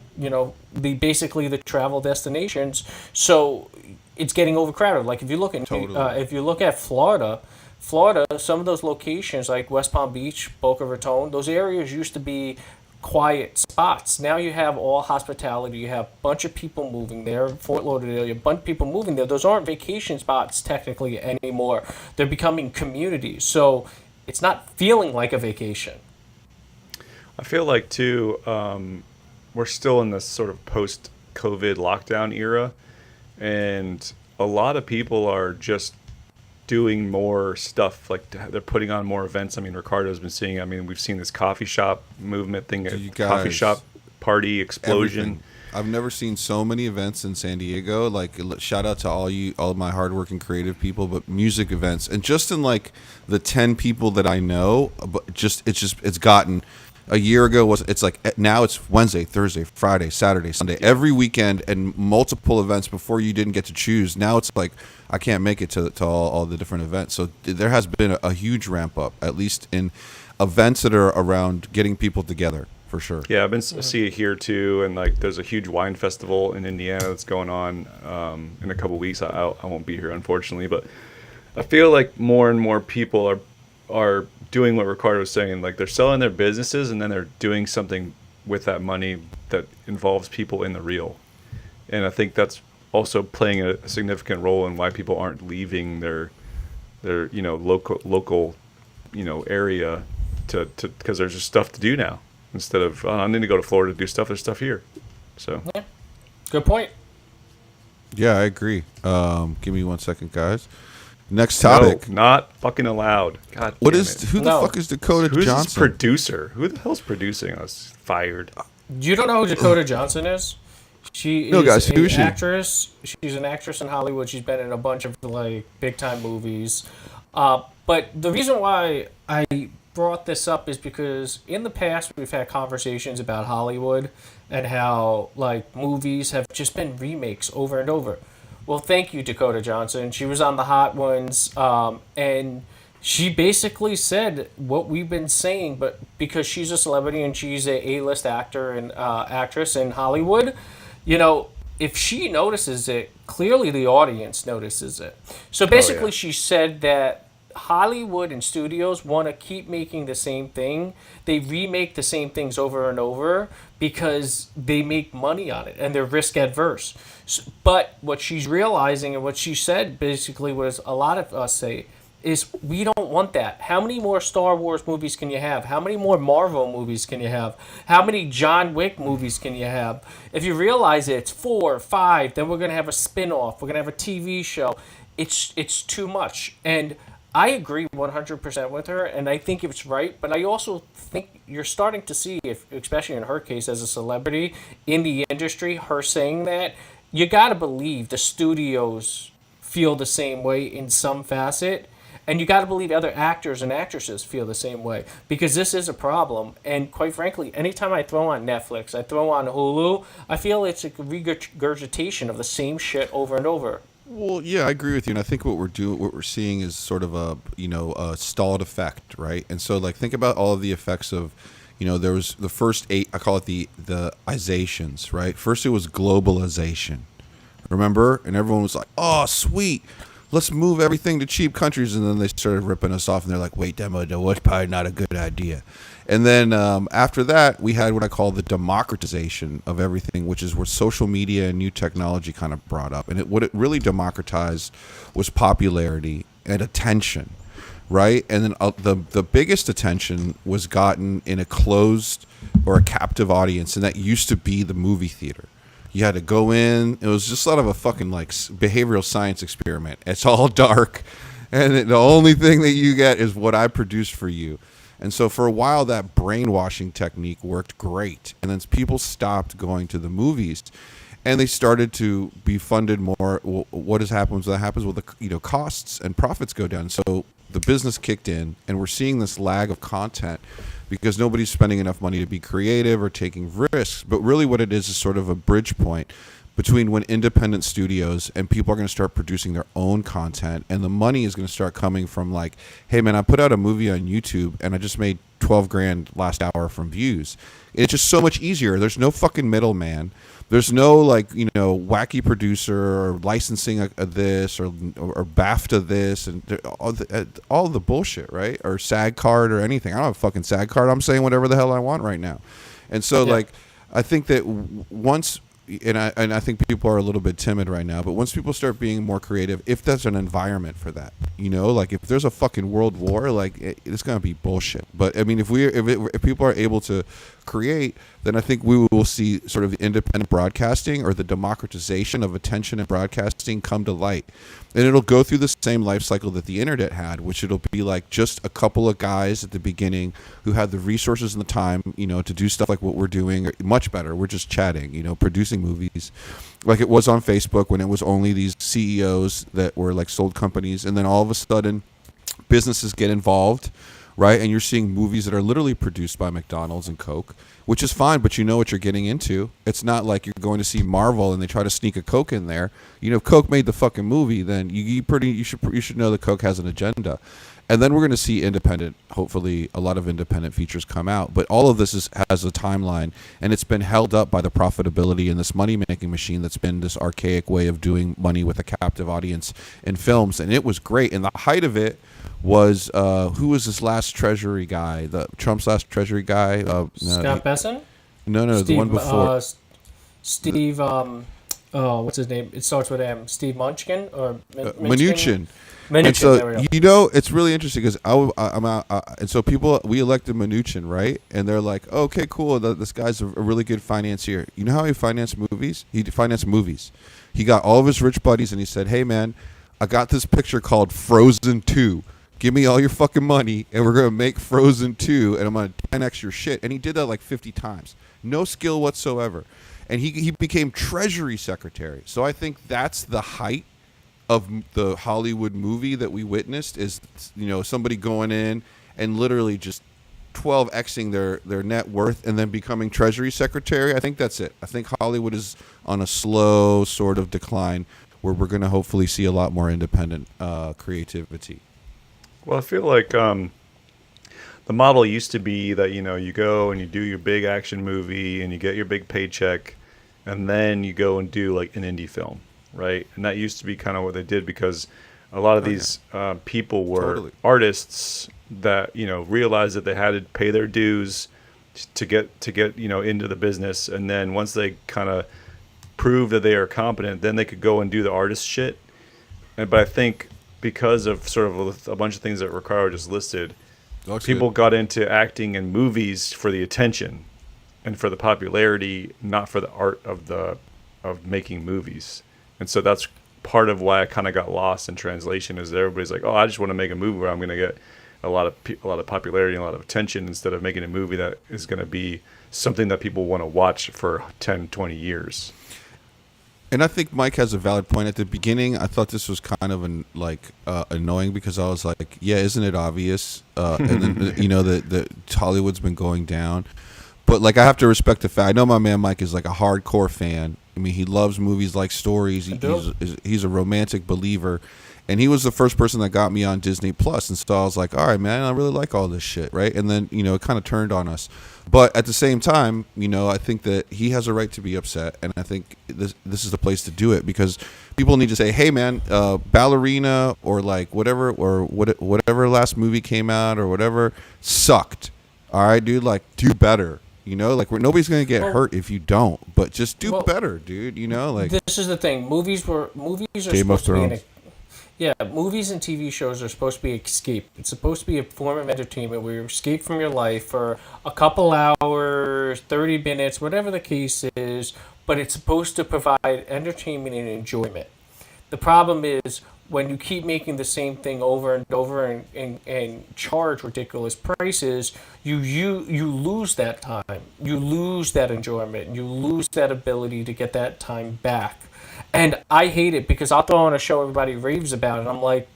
basically the travel destinations. So it's getting overcrowded. Like if you look at Florida, some of those locations like West Palm Beach, Boca Raton, those areas used to be quiet spots. Now you have all hospitality. You have a bunch of people moving there. Fort Lauderdale, a bunch of people moving there. Those aren't vacation spots technically anymore. They're becoming communities. So it's not feeling like a vacation. I feel like too, we're still in this sort of post-COVID lockdown era, and a lot of people are just doing more stuff. Like they're putting on more events. I mean, Ricardo's been seeing. I mean, we've seen this coffee shop movement thing, coffee shop party explosion. Everything. I've never seen so many events in San Diego. Like, shout out to all my hardworking creative people, but music events, and just in like the 10 people that I know, but it's gotten. A year ago it's like now it's Wednesday, Thursday, Friday, Saturday, Sunday, every weekend, and multiple events. Before you didn't get to choose. Now it's like I can't make it to all the different events. So there has been a huge ramp up, at least in events that are around getting people together, for sure. Yeah, I've been see it here too, and like there's a huge wine festival in Indiana that's going on in a couple weeks. I won't be here unfortunately, but I feel like more and more people are doing what Ricardo was saying. Like they're selling their businesses, and then they're doing something with that money that involves people in the real. And I think that's also playing a significant role in why people aren't leaving their local area to because there's just stuff to do now, instead of I need to go to Florida to do stuff. There's stuff here. So yeah. Good point. Yeah, I agree. Give me 1 second, guys. Next topic. No, not fucking allowed. God. Who the fuck is Dakota Who's Johnson? This producer? Who the hell's producing us? Fired. You don't know who Dakota Johnson is? She is an actress. She's an actress in Hollywood. She's been in a bunch of like big time movies. But the reason why I brought this up is because in the past we've had conversations about Hollywood and how like movies have just been remakes over and over. Well, thank you, Dakota Johnson. She was on the Hot Ones, and she basically said what we've been saying, but because she's a celebrity and she's a A-list actor and actress in Hollywood, if she notices it, clearly the audience notices it. So basically she said that Hollywood and studios want to keep making the same thing. They remake the same things over and over because they make money on it and they're risk adverse. But what she's realizing and what she said basically was a lot of us say, is we don't want that. How many more Star Wars movies can you have? How many more Marvel movies can you have? How many John Wick movies can you have? If you realize it's 4, 5, then we're gonna have a spin-off. We're gonna have a TV show. It's too much. And I agree 100% with her, and I think it's right. But I also think you're starting to see, if, especially in her case as a celebrity in the industry, her saying that, you got to believe the studios feel the same way in some facet. And you got to believe other actors and actresses feel the same way, because this is a problem. And quite frankly, anytime I throw on Netflix, I throw on Hulu, I feel it's a regurgitation of the same shit over and over. Well, yeah, I agree with you, and I think what we're seeing is sort of a a stalled effect, right? And so, like, think about all of the effects of, there was the first 8. I call it the izations, right? First, it was globalization, remember? And everyone was like, "Oh, sweet, let's move everything to cheap countries," and then they started ripping us off, and they're like, "Wait, demo, that's probably not a good idea." And then after that, we had what I call the democratization of everything, which is where social media and new technology kind of brought up. And what it really democratized was popularity and attention, right? And then the biggest attention was gotten in a closed or a captive audience, and that used to be the movie theater. You had to go in. It was just sort of a fucking like behavioral science experiment. It's all dark, and the only thing that you get is what I produce for you. And so for a while, that brainwashing technique worked great. And then people stopped going to the movies, and they started to be funded more. What has happened? That happens with the costs and profits go down. So the business kicked in, and we're seeing this lag of content because nobody's spending enough money to be creative or taking risks. But really, what it is sort of a bridge point between when independent studios and people are going to start producing their own content, and the money is going to start coming from like, hey man, I put out a movie on YouTube and I just made 12 grand last hour from views. It's just so much easier. There's no fucking middleman. There's no like, wacky producer or licensing this or BAFTA this and all the bullshit, right? Or SAG card or anything. I don't have a fucking SAG card. I'm saying whatever the hell I want right now. And so like, I think that once, and I think people are a little bit timid right now, but once people start being more creative, if there's an environment for that, like if there's a fucking world war, like it's gonna be bullshit. But I mean, if people are able to create, then I think we will see sort of the independent broadcasting or the democratization of attention and broadcasting come to light. And it'll go through the same life cycle that the internet had, which it'll be like just a couple of guys at the beginning who had the resources and the time, to do stuff like what we're doing much better. We're just chatting, producing movies like it was on Facebook when it was only these CEOs that were like sold companies. And then all of a sudden businesses get involved, right? And you're seeing movies that are literally produced by McDonald's and Coke, which is fine, but you know what you're getting into. It's not like you're going to see Marvel and they try to sneak a Coke in there. If Coke made the fucking movie, then you should know that Coke has an agenda. And then we're going to see hopefully a lot of independent features come out. But all of this has a timeline, and it's been held up by the profitability and this money-making machine that's been this archaic way of doing money with a captive audience in films. And it was great. And the height of it was, who was this last Treasury guy? Trump's last Treasury guy? Scott Besson? No, the one before. Steve, what's his name? It starts with M. Steve Munchkin? Or Mnuchin. And so there we go. it's really interesting because and so we elected Mnuchin, right? And they're like, okay, cool. This guy's a really good financier. You know how he financed movies? He financed movies. He got all of his rich buddies and he said, hey man, I got this picture called Frozen 2. Give me all your fucking money and we're gonna make Frozen 2 and I'm gonna 10x your shit. And he did that like 50 times. No skill whatsoever. And he became Treasury Secretary. So I think that's the height of the Hollywood movie that we witnessed is, somebody going in and literally just 12xing their net worth and then becoming Treasury Secretary. I think that's it. I think Hollywood is on a slow sort of decline where we're going to hopefully see a lot more independent creativity. Well, I feel like the model used to be that, you go and you do your big action movie and you get your big paycheck and then you go and do like an indie film. Right, and that used to be kind of what they did because a lot of these people were artists that realized that they had to pay their dues to get into the business, and then once they kind of proved that they are competent, then they could go and do the artist shit. But I think because of sort of a bunch of things that Ricardo just listed, Looks people good. got into acting in movies for the attention and for the popularity, not for the art of making movies. And so that's part of why I kind of got lost in translation, is that everybody's like, oh, I just want to make a movie where I'm going to get a lot of popularity and a lot of attention, instead of making a movie that is going to be something that people want to watch for 10, 20 years. And I think Mike has a valid point. At the beginning, I thought this was kind of annoying, because I was like, yeah, isn't it obvious? And then that Hollywood's been going down. But like, I have to respect the fact. I know my man Mike is like a hardcore fan. I mean, he loves movies like Stories. He's a romantic believer. And he was the first person that got me on Disney Plus. And so I was like, all right, man, I really like all this shit, right? And then, it kind of turned on us. But at the same time, I think that he has a right to be upset. And I think this is the place to do it, because people need to say, hey, man, Ballerina or like whatever last movie came out or whatever sucked. All right, dude, like, do better. Like, nobody's going to get hurt if you don't. But just do better, dude. Like, this is the thing. Movies are Game of supposed to be Thrones. movies and TV shows are supposed to be escape. It's supposed to be a form of entertainment where you escape from your life for a couple hours, 30 minutes, whatever the case is, but it's supposed to provide entertainment and enjoyment. The problem is when you keep making the same thing over and over and charge ridiculous prices, you lose that time. You lose that enjoyment. You lose that ability to get that time back. And I hate it, because I'll throw on a show everybody raves about it. I'm like,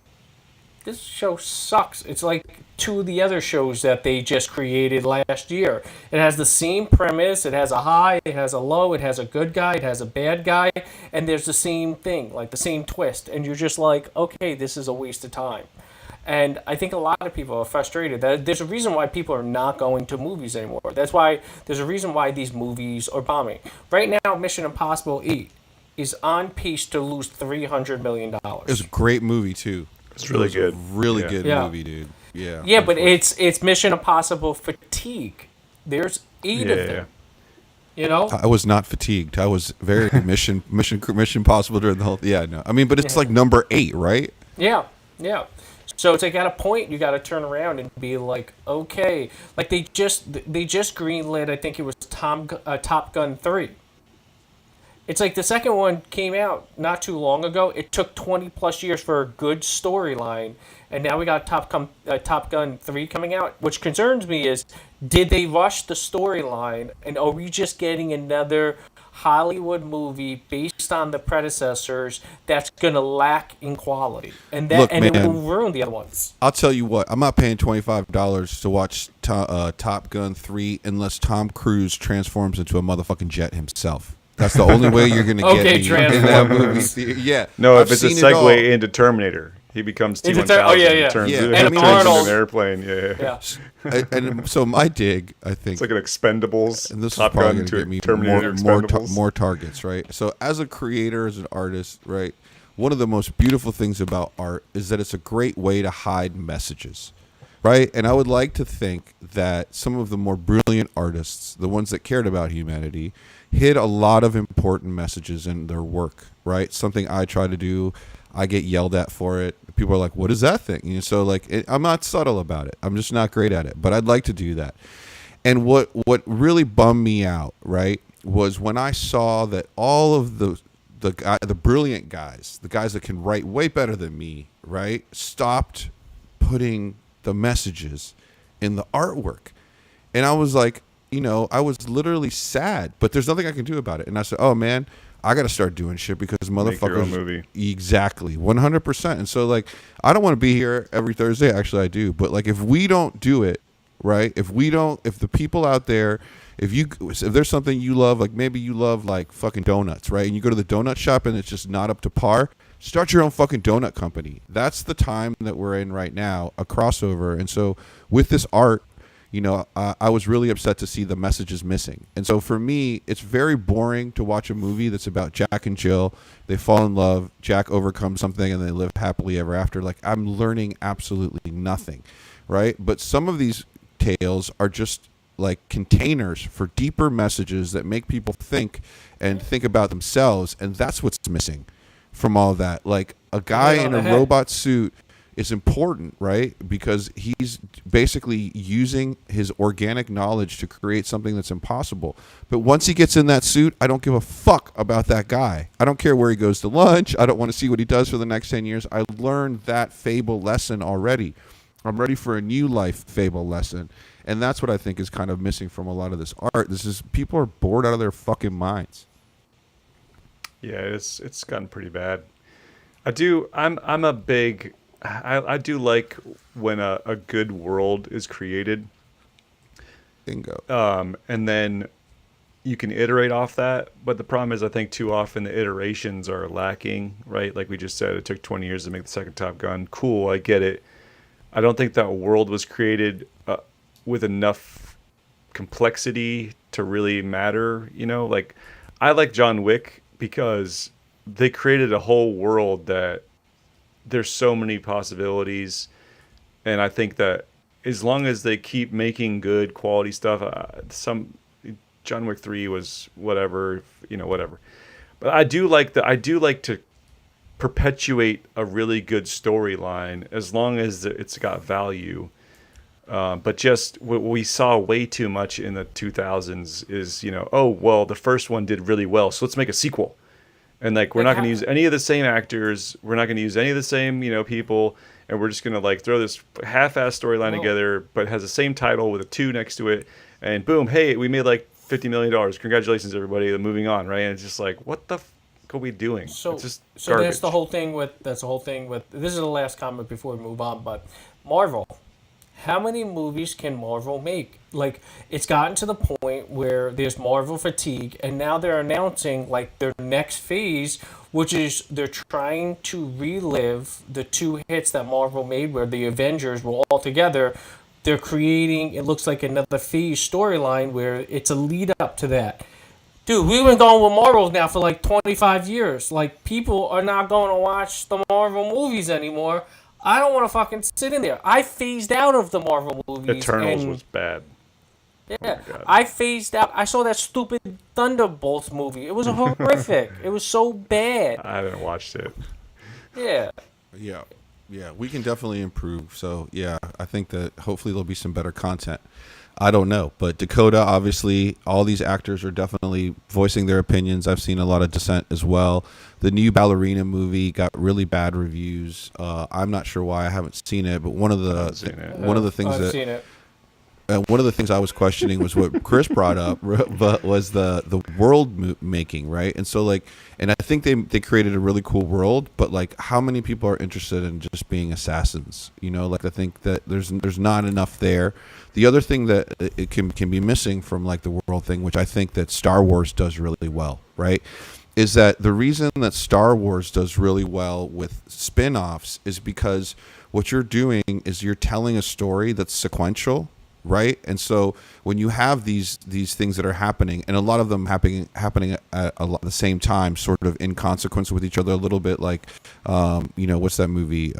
this show sucks. It's like two of the other shows that they just created last year. It has the same premise. It has a high, it has a low, it has a good guy, it has a bad guy, and there's the same thing, like the same twist. And you're just like, okay, this is a waste of time. And I think a lot of people are frustrated. There's a reason why people are not going to movies anymore. There's a reason why these movies are bombing. Right now, Mission Impossible 8 is on pace to lose $300 million. it was a great movie, too. It's really good. Really Yeah. good Yeah. movie, dude. Yeah. Yeah, but it's Mission Impossible fatigue. There's 8 of them. I was not fatigued. I was very mission possible during the whole. Yeah, no. I mean, but it's like number 8, right? Yeah. So it's like at a point you got to turn around and be like, okay, like they just greenlit. I think it was Top Gun 3. It's like the second one came out not too long ago. It took 20 plus years for a good storyline, and now we got Top Gun 3 coming out. Which concerns me is, did they rush the storyline, and are we just getting another Hollywood movie based on the predecessors that's gonna lack in quality, and Look, it man. will ruin the other ones? I'll tell you what. I'm not paying $25 to watch Top Gun 3 unless Tom Cruise transforms into a motherfucking jet himself. That's the only way you're gonna get Okay, me in that movie. Transformers. Yeah. No, I've if it's a seen it all. segue into Terminator, he becomes Into T-1000. oh, yeah. Turns, Yeah. turns And into Arnold. an airplane. Yeah. Yeah. And so my dig, I think, It's like an Expendables. and this Top is probably Gun going to to get me Terminator Expendables. more targets, right? So as a creator, as an artist, right, one of the most beautiful things about art is that it's a great way to hide messages, right? And I would like to think that some of the more brilliant artists, the ones that cared about humanity, hid a lot of important messages in their work, right? Something I try to do. I get yelled at for it. People are like, what is that thing? So like, I'm not subtle about it. I'm just not great at it, but I'd like to do that. And what really bummed me out, right, was when I saw that all of the brilliant guys, the guys that can write way better than me, right, stopped putting the messages in the artwork. And I was like, I was literally sad, but there's nothing I can do about it. And I said, oh man, I got to start doing shit because motherfuckers. Make your own movie. Exactly, 100%. And so like, I don't want to be here every Thursday. Actually, I do. But like, if we don't do it, right? If the people out there, if there's something you love, like maybe you love like fucking donuts, right? And you go to the donut shop and it's just not up to par. Start your own fucking donut company. That's the time that we're in right now, a crossover. And so with this art, I was really upset to see the messages missing. And so for me, it's very boring to watch a movie that's about Jack and Jill. They fall in love. Jack overcomes something and they live happily ever after. Like, I'm learning absolutely nothing, right? But some of these tales are just like containers for deeper messages that make people think and think about themselves. And that's what's missing from all that. Like, A guy Hit on in the a head. robot suit is important, right? Because he's basically using his organic knowledge to create something that's impossible. But once he gets in that suit, I don't give a fuck about that guy. I don't care where he goes to lunch. I don't want to see what he does for the next 10 years. I learned that Fable lesson already. I'm ready for a new life Fable lesson. And that's what I think is kind of missing from a lot of this art. This is people are bored out of their fucking minds. Yeah, it's gotten pretty bad. I'm a big I do like when a good world is created, Bingo. and then you can iterate off that. But the problem is, I think too often the iterations are lacking, right? Like we just said, it took 20 years to make the second Top Gun. Cool, I get it. I don't think that world was created with enough complexity to really matter. You know, like I like John Wick because they created a whole world that there's so many possibilities, and I think that as long as they keep making good quality stuff, some John Wick 3 was whatever, whatever. But I do like to perpetuate a really good storyline as long as it's got value. But just what we saw way too much in the 2000s is, oh, well, the first one did really well, so let's make a sequel. And like, we're not going to use any of the same actors. We're not going to use any of the same, people. And we're just going to like throw this half-ass storyline together, but has the same title with a 2 next to it. And boom, hey, we made like $50 million. Congratulations, everybody. Moving on, right? And it's just like, what the fuck are we doing? So, it's just so garbage. that's the whole thing with this is the last comment before we move on, but Marvel. How many movies can Marvel make? Like, it's gotten to the point where there's Marvel fatigue, and now they're announcing like their next phase, which is they're trying to relive the 2 hits that Marvel made where the Avengers were all together. They're creating, it looks like another phase storyline where it's a lead up to that. Dude, we've been going with Marvel now for like 25 years. Like, people are not going to watch the Marvel movies anymore. I don't want to fucking sit in there. I phased out of the Marvel movies. Eternals and, was bad. yeah, God. I phased out. I saw that stupid Thunderbolts movie. It was horrific. It was so bad. I haven't watched it. Yeah. Yeah, we can definitely improve. So, yeah, I think that hopefully there'll be some better content. I don't know. But Dakota, obviously, all these actors are definitely voicing their opinions. I've seen a lot of dissent as well. The new Ballerina movie got really bad reviews. I'm not sure why. I haven't seen it. But one of the things I've that seen it. one of the things I was questioning was what Chris brought up, but was the world making, right? And so and I think they created a really cool world, but like, how many people are interested in just being assassins? Like, I think that there's not enough there. The other thing that it can be missing from like the world thing, which I think that Star Wars does really well, right, is that the reason that Star Wars does really well with spin-offs is because what you're doing is you're telling a story that's sequential, right? And so when you have these things that are happening, and a lot of them happening at the same time, sort of in consequence with each other, a little bit like, what's that movie,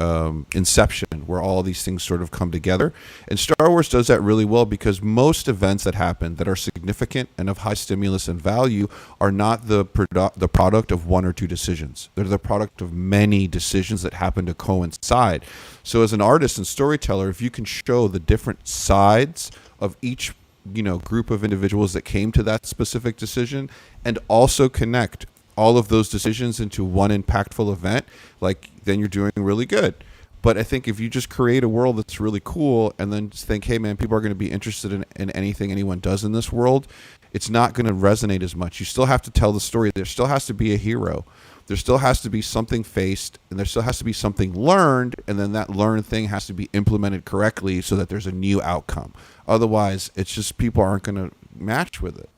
Inception, where all these things sort of come together. And Star Wars does that really well because most events that happen that are significant and of high stimulus and value are not the product of 1 or 2 decisions. They're the product of many decisions that happen to coincide. So as an artist and storyteller, if you can show the different sides of each group of individuals that came to that specific decision, and also connect all of those decisions into one impactful event, then you're doing really good. But I think if you just create a world that's really cool and then just think, hey man, people are going to be interested in anything anyone does in this world, it's not going to resonate as much. You still have to tell the story. There still has to be a hero. There still has to be something faced, and there still has to be something learned, and then that learned thing has to be implemented correctly so that there's a new outcome. Otherwise, it's just people aren't going to match with it.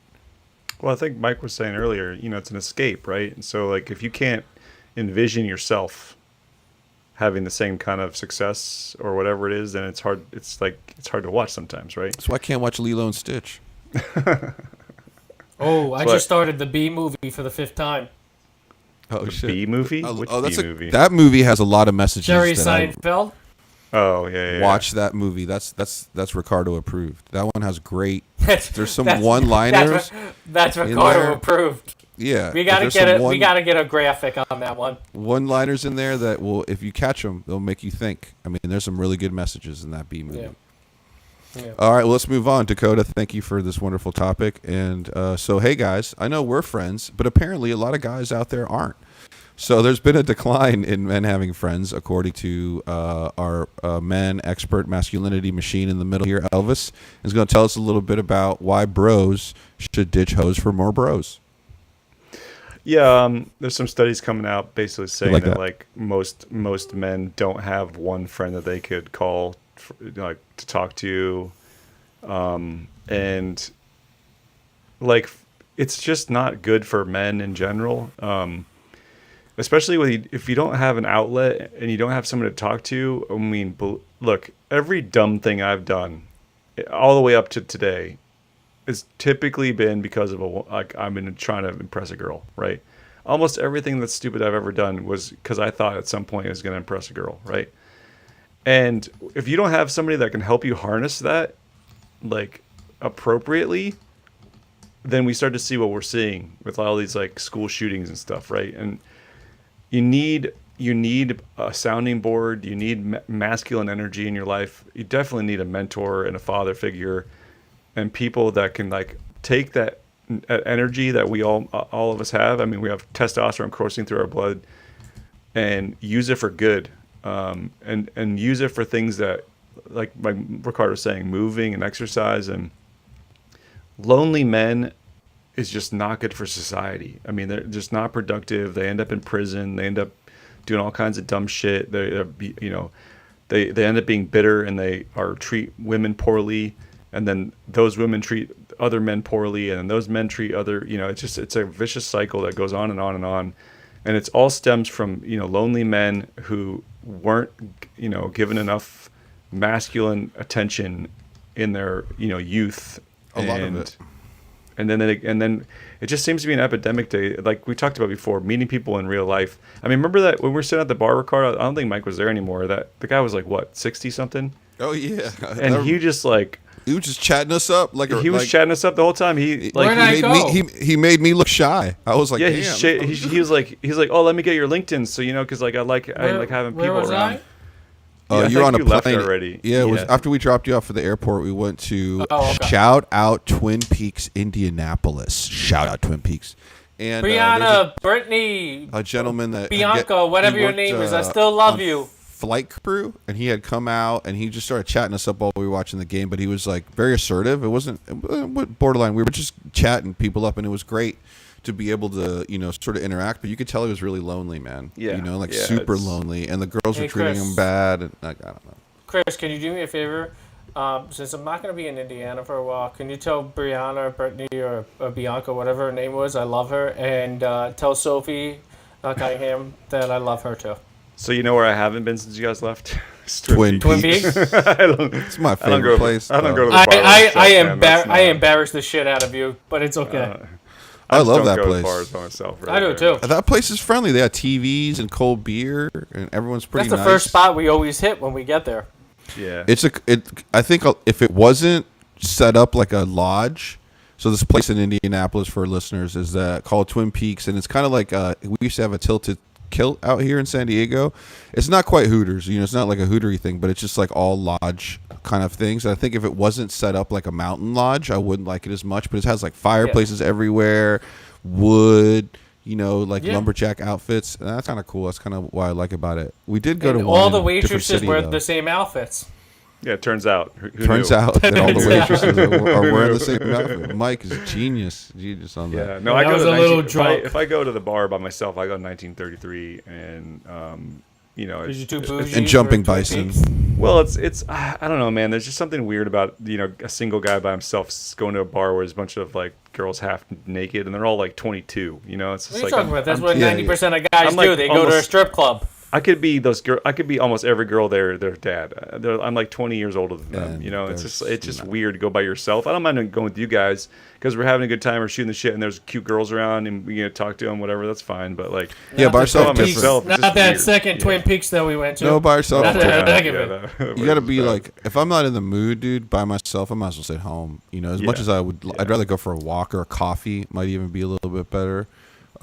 Well, I think Mike was saying earlier, it's an escape, right? And so, like, if you can't envision yourself having the same kind of success or whatever it is, then it's hard. It's hard to watch sometimes, right? So I can't watch Lilo and Stitch. Oh, I just started the B movie for the 5th time. Oh shit! B movie? Which B movie? That movie has a lot of messages. Jerry that I Seinfeld. Oh yeah. Watch that movie. That's Ricardo approved. That one has great. There's some one-liners. That's in Ricardo there. approved. Yeah, We gotta there's get some it. We gotta get a graphic on that one. one-liners in there that will, if you catch them, they'll make you think. I mean, there's some really good messages in that B movie. Yeah. Yeah. All right, well, let's move on. Dakota, thank you for this wonderful topic. And so, hey, guys, I know we're friends, but apparently a lot of guys out there aren't. So there's been a decline in men having friends, according to our man expert masculinity machine in the middle here, Elvis, is going to tell us a little bit about why bros should ditch hoes for more bros. Yeah, there's some studies coming out basically saying Like that that. like most men don't have one friend that they could call like to talk to, and like it's just not good for men in general. Especially if you don't have an outlet and you don't have someone to talk to. I mean, look, every dumb thing I've done, all the way up to today, has typically been because of I've been trying to impress a girl, right? Almost everything that's stupid I've ever done was because I thought at some point I was going to impress a girl, right? And if you don't have somebody that can help you harness that, like, appropriately, then we start to see what we're seeing with all these like school shootings and stuff, right? And you need a sounding board. You need masculine energy in your life. You definitely need a mentor and a father figure, and people that can like take that energy that we all of us have. I mean, we have testosterone coursing through our blood, and use it for good, and use it for things that, like Ricardo was saying, moving and exercise. And lonely men is just not good for society. I mean, they're just not productive. They end up in prison. They end up doing all kinds of dumb shit. They end up being bitter, and they treat women poorly, and then those women treat other men poorly, and then those men treat other. It's a vicious cycle that goes on and on and on, and it's all stems from lonely men who weren't given enough masculine attention in their youth. A lot of it. And then it just seems to be an epidemic, like we talked about before, meeting people in real life. I mean, remember that when we were sitting at the bar, Ricardo? I don't think Mike was there anymore. That the guy was like, what, 60 something? Oh, yeah. And he just like he was just chatting us up. he was chatting us up the whole time. Where'd I go? He made me look shy. I was like, yeah, damn. he was like, oh, let me get your LinkedIn, so because like I like having Where people was around. I? I You're on think a you left plane already. Yeah, it was Yeah. after we dropped you off at the airport. We went to okay. shout out Twin Peaks, Indianapolis. Shout out Twin Peaks. And Brianna, Brittany, a gentleman that Bianca, whatever he your worked, name is, I still love on you. Flight crew, and he had come out and he just started chatting us up while we were watching the game. But he was like very assertive. It wasn't borderline. We were just chatting people up, and it was great to be able to sort of interact. But you could tell he was really lonely, man. Yeah. Super lonely, and the girls were Hey, treating Chris. him bad. And I don't know. Chris, can you do me a favor? Since I'm not going to be in Indiana for a while, can you tell Brianna or Brittany or Bianca, whatever her name was, I love her, and tell Sophie Cunningham that I love her too. So you know where I haven't been since you guys left? It's Twin Twin Peaks. Peaks? It's my favorite place. I don't go to the I, bar. I, myself, I, man. That's I not- embarrassed the shit out of you, but it's okay. I just love don't that go to place. bars by myself, I do really. too. That place is friendly. They have TVs and cold beer, and everyone's pretty That's the nice. first spot we always hit when we get there. Yeah. I think if it wasn't set up like a lodge, so this place in Indianapolis for listeners is called Twin Peaks, and it's kind of like we used to have a Tilted Kilt out here in San Diego. It's not quite Hooters, it's not like a Hootery thing, but it's just like all lodge kind of things. And I think if it wasn't set up like a mountain lodge, I wouldn't like it as much. But it has like fireplaces everywhere, wood. Yeah. Lumberjack outfits. And that's kind of cool. That's kind of what I like about it. We did go And to one all in the a different waitresses city, wear though. the same outfits. Yeah, it turns out. Who Turns knew? out that all the Turns out. waitresses are wearing the same outfit. Mike is a genius on that. Yeah, no, Yeah, I I go was to a little 19 drunk. If I go to the bar by myself, I go to 1933, and Because you're too bougie. And Jumping for Twin Bison. Peaks. well, it's I don't know, man. There's just something weird about a single guy by himself going to a bar where there's a bunch of like girls half naked, and they're all like 22. It's just What are you like talking about? That's what yeah, 90% of guys I'm like do. They go to a almost- strip club. I could be I could be almost every girl their dad. I'm like 20 years older than them. Yeah, It's there's just weird to go by yourself. I don't mind going with you guys because we're having a good time. We're shooting the shit, and there's cute girls around, and we talk to them, whatever. That's fine. But like, Yeah, by yourself, by different. myself, it's Not just that weird. second Yeah. Twin Peaks that we went to. No, by yourself. Not that Yeah. second one. You got to be like, if I'm not in the mood, dude, by myself, I might as well sit home. As much Yeah. as I'd rather go for a walk or a coffee. Might even be a little bit better.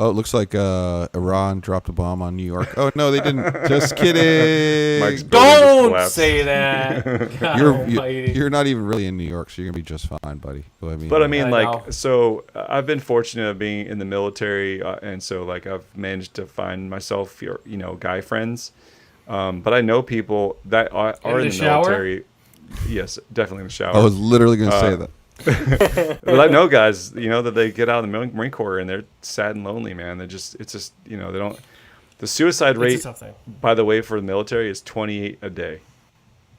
Oh, it looks like Iran dropped a bomb on New York. Oh no, they didn't. Just kidding. Mike's building just Don't collapsed. say that. God almighty. You're not even really in New York, so you're gonna be just fine, buddy. But I mean, I like, know. so I've been fortunate of being in the military, and so like I've managed to find myself, guy friends. But I know people that are In in the the shower? military. Yes, definitely in the shower. I was literally gonna say that. But I know guys, that they get out of the Marine Corps and they're sad and lonely, man. It's just, they don't. The suicide It's a rate, tough thing. by the way, for the military is 28 a day.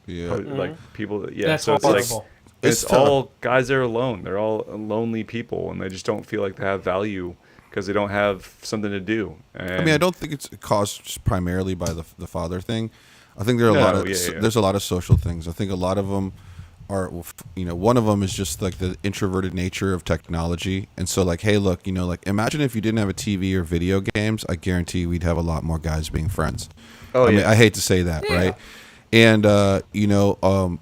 Yeah. Like people, yeah. That's so it's like horrible. it's It's tough. all guys that are alone. They're all lonely people, and they just don't feel like they have value because they don't have something to do. And I mean, I don't think it's caused just primarily by the father thing. I think there are a No, lot of yeah. there's a lot of social things. I think a lot of them are, one of them is just like the introverted nature of technology. And so like, hey, look, like imagine if you didn't have a TV or video games, I guarantee we'd have a lot more guys being friends. Oh, I mean, yeah. I hate to say that, Yeah. right? And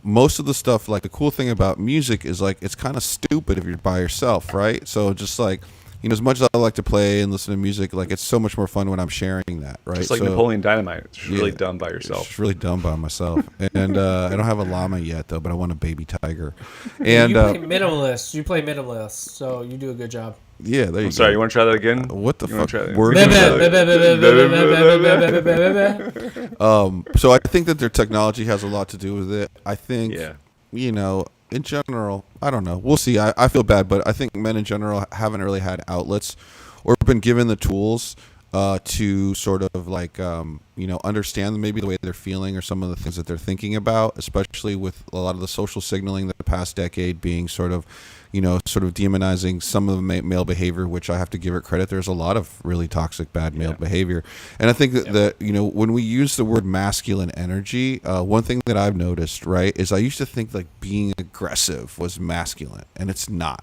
most of the stuff, like the cool thing about music is like it's kind of stupid if you're by yourself, right? So just like, as much as I like to play and listen to music, like it's so much more fun when I'm sharing that, right? Just like So- Napoleon Dynamite. It's really Yeah. dumb by It's yourself. just really dumb by myself. And I don't have a llama yet, though, but I want a baby tiger. And you play minimalist. You play minimalist, so you do a good job. yeah, there you I'm go. sorry, you want to try that again? What the You wanna fuck? try that? Word Maybe- So I think that their technology has a lot to do with it. I think, Yeah. in general, I don't know. We'll see. I feel bad, but I think men in general haven't really had outlets or been given the tools to sort of like, understand maybe the way they're feeling or some of the things that they're thinking about, especially with a lot of the social signaling the past decade being sort of demonizing some of the male behavior, which I have to give it credit. There's a lot of really toxic, bad male behavior. And I think that, when we use the word masculine energy, one thing that I've noticed, right, is I used to think like being aggressive was masculine, and it's not.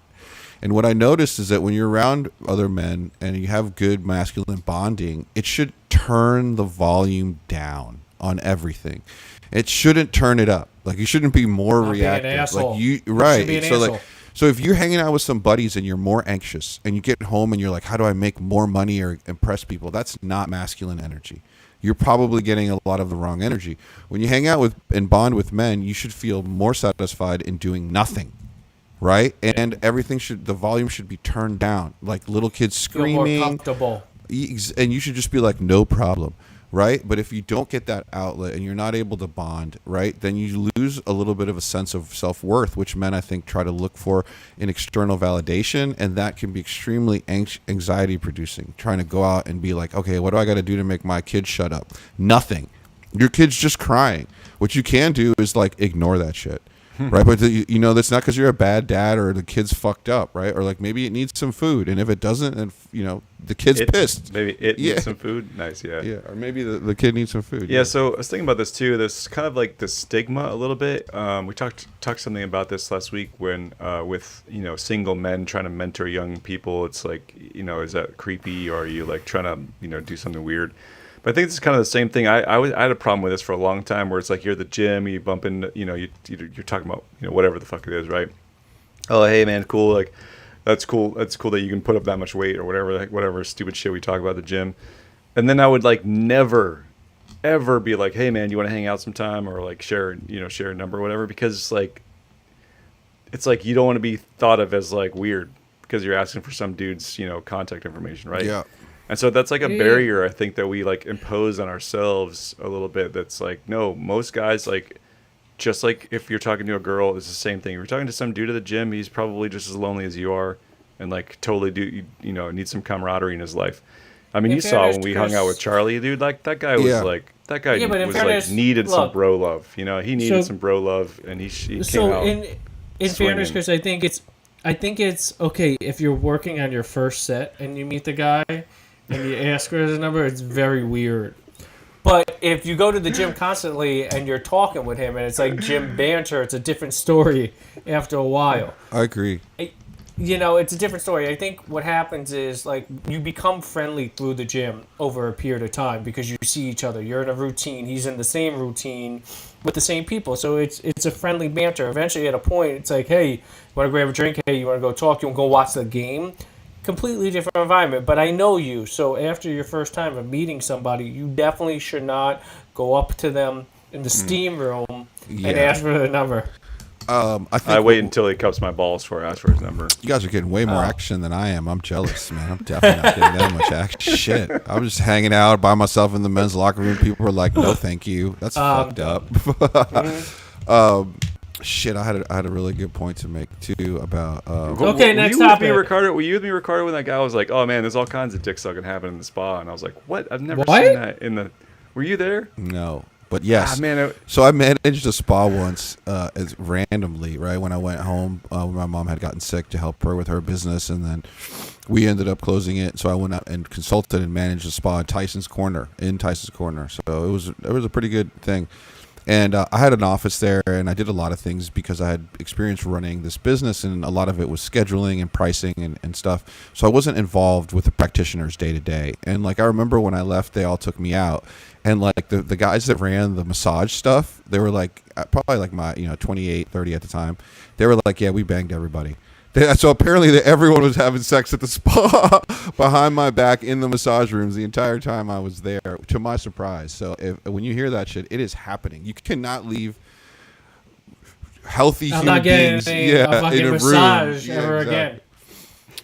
And what I noticed is that when you're around other men and you have good masculine bonding, it should turn the volume down on everything. It shouldn't turn it up. Like you shouldn't be more Not being an reactive. asshole. Like you You right. should be an So asshole. like so if you're hanging out with some buddies and you're more anxious and you get home and you're like, how do I make more money or impress people? That's not masculine energy. You're probably getting a lot of the wrong energy. When you hang out with and bond with men, you should feel more satisfied in doing nothing. Right? And the volume should be turned down. Like little kids Feel more screaming. comfortable. And you should just be like, no problem. Right? But if you don't get that outlet and you're not able to bond, right, then you lose a little bit of a sense of self-worth, which men, I think, try to look for in external validation. And that can be extremely anxiety producing, trying to go out and be like, okay, what do I got to do to make my kid shut up? Nothing. Your kid's just crying. What you can do is like ignore that shit. Right, but that's not because you're a bad dad or the kid's fucked up, right? Or like maybe it needs some food, and if it doesn't, and the kid's pissed. Maybe it Yeah. needs some food. Nice, yeah. Yeah, or maybe the kid needs some food. Yeah, so I was thinking about this too. There's kind of like the stigma a little bit. We talked something about this last week when with single men trying to mentor young people. It's like is that creepy, or are you like trying to do something weird? But I think it's kind of the same thing. I had a problem with this for a long time, where it's like you're at the gym, you bump into you're talking about whatever the fuck it is, right? Oh, hey man, cool, like that's cool that you can put up that much weight or whatever, like whatever stupid shit we talk about at the gym. And then I would like never ever be like, hey man, you want to hang out sometime, or like share a number or whatever, because it's like you don't want to be thought of as like weird because you're asking for some dude's contact information, right? Yeah. And so that's like a Yeah. barrier I think that we like impose on ourselves a little bit. That's like, no, most guys, like, just like if you're talking to a girl, it's the same thing. If you're talking to some dude at the gym, he's probably just as lonely as you are, and like totally needs some camaraderie in his life. I mean, In you saw fairness, when we hung out Chris- with Charlie, dude, like that guy was Yeah. like, that guy Yeah, but in was fairness, like needed some look. bro love. He needed So- some bro love, and he came So out. in fairness, swinging. Chris, I think it's okay if you're working on your first set and you meet the guy and you ask for his number. It's very weird. But if you go to the gym constantly and you're talking with him and it's like gym banter, it's a different story after a while. I agree. It's a different story. I think what happens is like you become friendly through the gym over a period of time because you see each other. You're in a routine. He's in the same routine with the same people. So it's a friendly banter. Eventually, at a point, it's like, hey, you want to grab a drink? Hey, you want to go talk? You want to go watch the game? completely different environment. But I know you, so after your first time of meeting somebody, you definitely should not go up to them in the steam room and Yeah. ask for the number. I think I wait until he cups my balls before I ask for his number. you guys are getting way more action than I am. I'm jealous, man. I'm definitely not getting that much action. Shit. I'm just hanging out by myself in the men's locker room. People are like, no, thank you. That's fucked up. Shit, I had a really good point to make, too, about... Okay, next were you topic. With me, Ricardo? Were you with me, Ricardo, when that guy was like, oh, man, there's all kinds of dick sucking happening in the spa? And I was like, what? I've never What? seen that in the... Were you there? No. But yes. Ah, man, So I managed a spa once as randomly, right, when I went home when my mom had gotten sick to help her with her business. And then we ended up closing it. So I went out and consulted and managed a spa in Tyson's Corner. So it was a pretty good thing. And I had an office there, and I did a lot of things because I had experience running this business, and a lot of it was scheduling and pricing and stuff. So I wasn't involved with the practitioners day to day. And like I remember when I left, they all took me out, and like the guys that ran the massage stuff, they were like probably like my 28, 30 at the time. They were like, yeah, we banged everybody. So apparently everyone was having sex at the spa behind my back in the massage rooms the entire time I was there, to my surprise. So when you hear that shit, it is happening. You cannot leave healthy I'm human not getting beings a fucking in a massage room. ever exactly. again.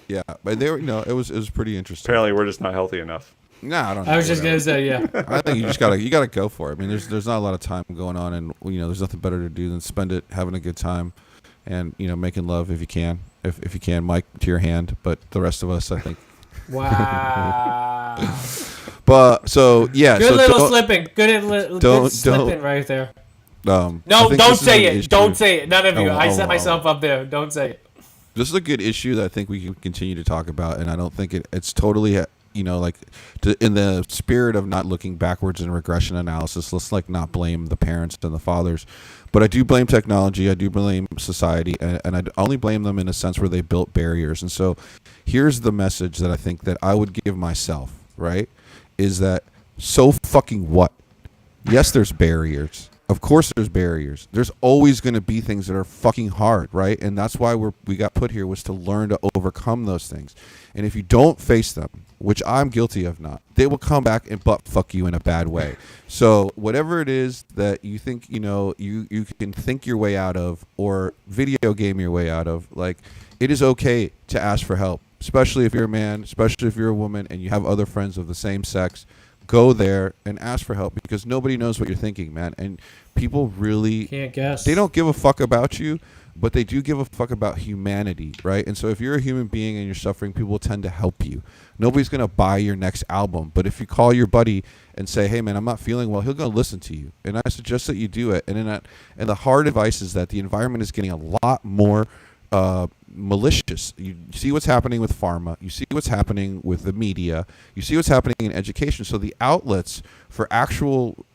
Yeah, but they were, it was pretty interesting. apparently we're just not healthy enough. Nah, I don't know. I was just whatever. gonna say, yeah. I think you gotta go for it. I mean, there's not a lot of time going on, and there's nothing better to do than spend it having a good time, and making love if you can. If you can, Mike, to your hand, but the rest of us, I think. Wow. But so yeah, Good so little slipping. Good don't- slipping right there. I No, think don't this is say an it. issue. Don't say it. None of you. Oh, I oh, set oh. myself up there. Don't say it. This is a good issue that I think we can continue to talk about, and I don't think it's totally like in the spirit of not looking backwards in regression analysis. Let's like not blame the parents and the fathers, but I do blame technology. I do blame society, and I only blame them in a sense where they built barriers. And so here's the message that I think that I would give myself, right, is that so fucking what? Yes, there's barriers. Of course there's barriers. There's always going to be things that are fucking hard, right? And that's why we got put here, was to learn to overcome those things. And if you don't face them, which I'm guilty of not, they will come back and butt fuck you in a bad way. So whatever it is that you think, you can think your way out of or video game your way out of, like, it is okay to ask for help, especially if you're a man, especially if you're a woman and you have other friends of the same sex. Go there and ask for help, because nobody knows what you're thinking, man. And people really Can't guess. they don't give a fuck about you, but they do give a fuck about humanity, right? And so if you're a human being and you're suffering, people will tend to help you. Nobody's going to buy your next album, but if you call your buddy and say, hey, man, I'm not feeling well, he'll go listen to you. And I suggest that you do it. And the hard advice is that the environment is getting a lot more malicious. You see what's happening with pharma. You see what's happening with the media. You see what's happening in education. So the outlets for actual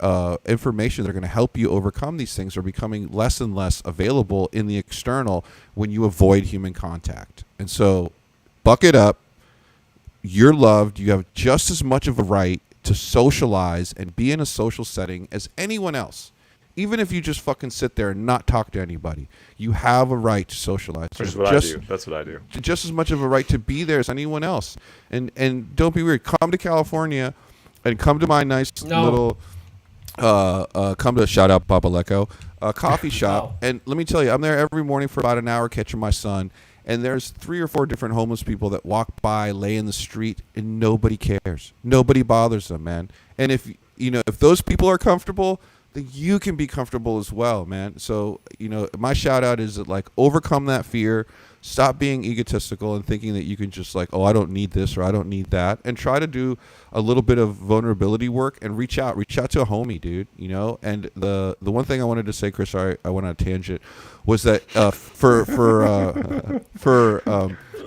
information that are going to help you overcome these things are becoming less and less available in the external when you avoid human contact. And so buck it up. You're loved. You have just as much of a right to socialize and be in a social setting as anyone else. Even if you just fucking sit there and not talk to anybody, you have a right to socialize. Which is what I do. That's what I do. Just as much of a right to be there as anyone else. And don't be weird. Come to California and come to my nice little come to shout out Papa Lecco coffee shop. No. And let me tell you, I'm there every morning for about an hour catching my son. And there's 3 or 4 different homeless people that walk by, lay in the street, and nobody cares. Nobody bothers them, man. And if those people are comfortable, then you can be comfortable as well, man. So, my shout out is that, like, overcome that fear. Stop being egotistical and thinking that you can just like, oh, I don't need this or I don't need that, and try to do a little bit of vulnerability work and reach out to a homie, dude. And the one thing I wanted to say, Chris, sorry, I went on a tangent, was that for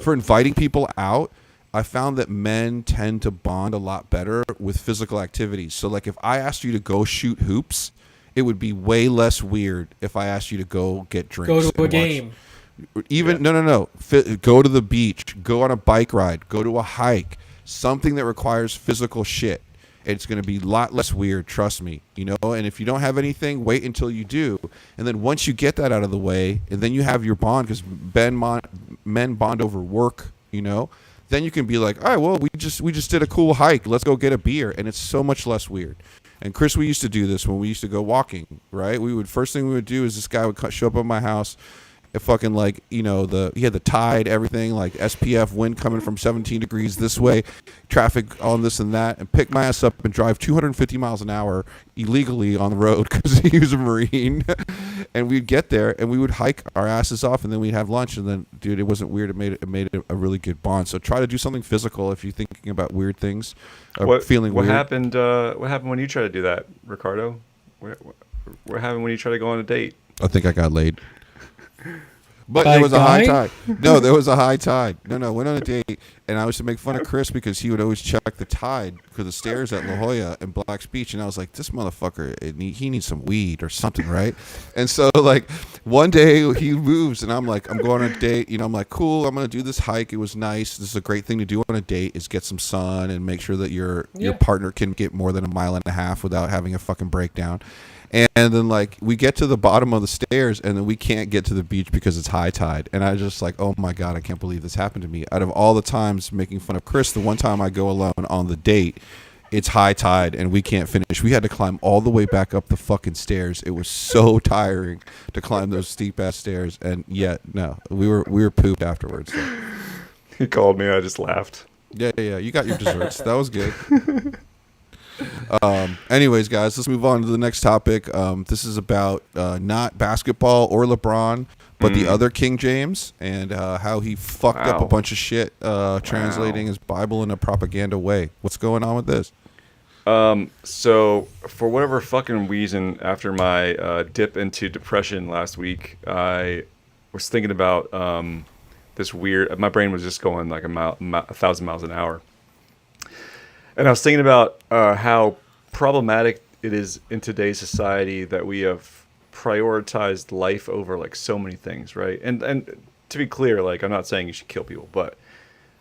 inviting people out, I found that men tend to bond a lot better with physical activities. So like if I asked you to go shoot hoops, it would be way less weird if I asked you to go get drinks. Go to a and watch. game. Even no. Go to the beach. Go on a bike ride. Go to a hike. Something that requires physical shit. It's going to be a lot less weird. Trust me. And if you don't have anything, wait until you do. And then once you get that out of the way, and then you have your bond, because men bond over work. then you can be like, all right, well, we just did a cool hike. Let's go get a beer, and it's so much less weird. And Chris, we used to do this when we used to go walking, right? First thing we would do is this guy would show up at my house. It fucking like, he had the tide, everything, like SPF, wind coming from 17 degrees this way, traffic on this and that, and pick my ass up and drive 250 miles an hour illegally on the road because he was a Marine. And we'd get there and we would hike our asses off, and then we'd have lunch, and then, dude, it wasn't weird. It made it a really good bond. So try to do something physical if you're thinking about weird things, feeling what weird. What happened when you tried to do that, Ricardo? What happened when you tried to go on a date? I think I got laid. But By there was a high guy? tide. No, there was a high tide. No, went on a date, and I used to make fun of Chris because he would always check the tide for the stairs at La Jolla and Black's Beach, and I was like, this motherfucker, he needs some weed or something, right? And so, like, one day he moves, and I'm like, I'm going on a date. I'm like, cool, I'm going to do this hike. It was nice. This is a great thing to do on a date, is get some sun and make sure that your partner can get more than a mile and a half without having a fucking breakdown. And then, like, we get to the bottom of the stairs, and then we can't get to the beach because it's high tide. And I just like, oh my God, I can't believe this happened to me. Out of all the times making fun of Chris, the one time I go alone on the date, it's high tide, and we can't finish. We had to climb all the way back up the fucking stairs. It was so tiring to climb those steep ass stairs. And yet, no, we were pooped afterwards. So. He called me. I just laughed. Yeah. You got your desserts. That was good. Anyways, guys, let's move on to the next topic. This is about not basketball or LeBron, but the other King James, and how he fucked up a bunch of shit translating his Bible in a propaganda way. What's going on with this? So for whatever fucking reason, after my dip into depression last week, I was thinking about this weird. My brain was just going like 1,000 miles an hour. And I was thinking about how problematic it is in today's society that we have prioritized life over like so many things, right? And to be clear, like, I'm not saying you should kill people, but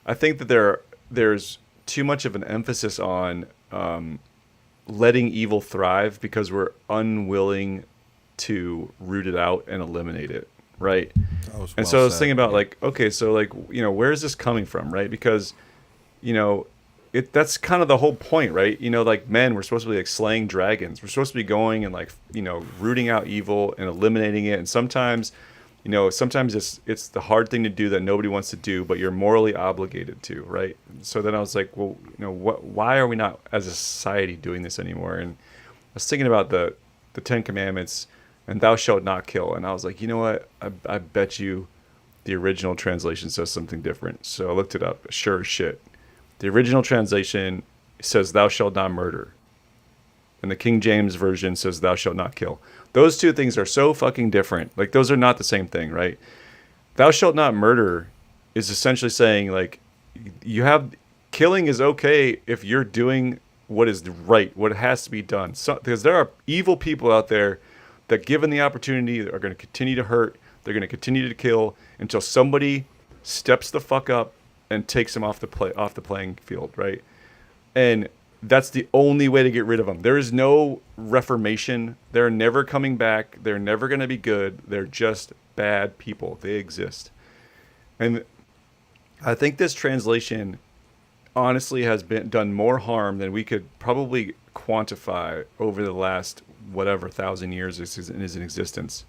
I think that there's too much of an emphasis on letting evil thrive because we're unwilling to root it out and eliminate it, right? And so I was thinking about like, okay, so like, where is this coming from, right? Because, that's kind of the whole point, right? Like, men, we're supposed to be like slaying dragons. We're supposed to be going and like, rooting out evil and eliminating it. And sometimes, sometimes it's the hard thing to do that nobody wants to do, but you're morally obligated to, right? So then I was like, well, why are we not as a society doing this anymore? And I was thinking about the Ten Commandments and thou shalt not kill. And I was like, you know what? I bet you the original translation says something different. So I looked it up. Sure as shit. The original translation says thou shalt not murder. And the King James version says thou shalt not kill. Those two things are so fucking different. Like, those are not the same thing, right? Thou shalt not murder is essentially saying, like, killing is okay if you're doing what is right, what has to be done. Because there are evil people out there that, given the opportunity, are going to continue to hurt. They're going to continue to kill until somebody steps the fuck up and takes them off the playing field, right? And that's the only way to get rid of them. There is no reformation. They're never coming back. They're never going to be good. They're just bad people. They exist. And I think this translation honestly has done more harm than we could probably quantify over the last whatever 1,000 years is in existence.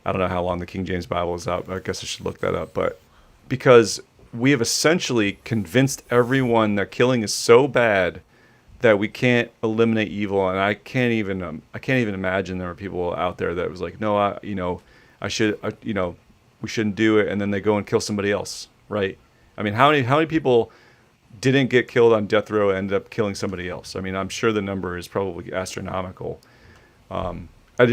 I don't know how long the King James Bible is out. I guess I should look that up. But because we have essentially convinced everyone that killing is so bad that we can't eliminate evil, and I can't even imagine there are people out there that was like, no, we shouldn't do it, and then they go and kill somebody else, right? I mean, how many people didn't get killed on death row and ended up killing somebody else? I mean, I'm sure the number is probably astronomical. I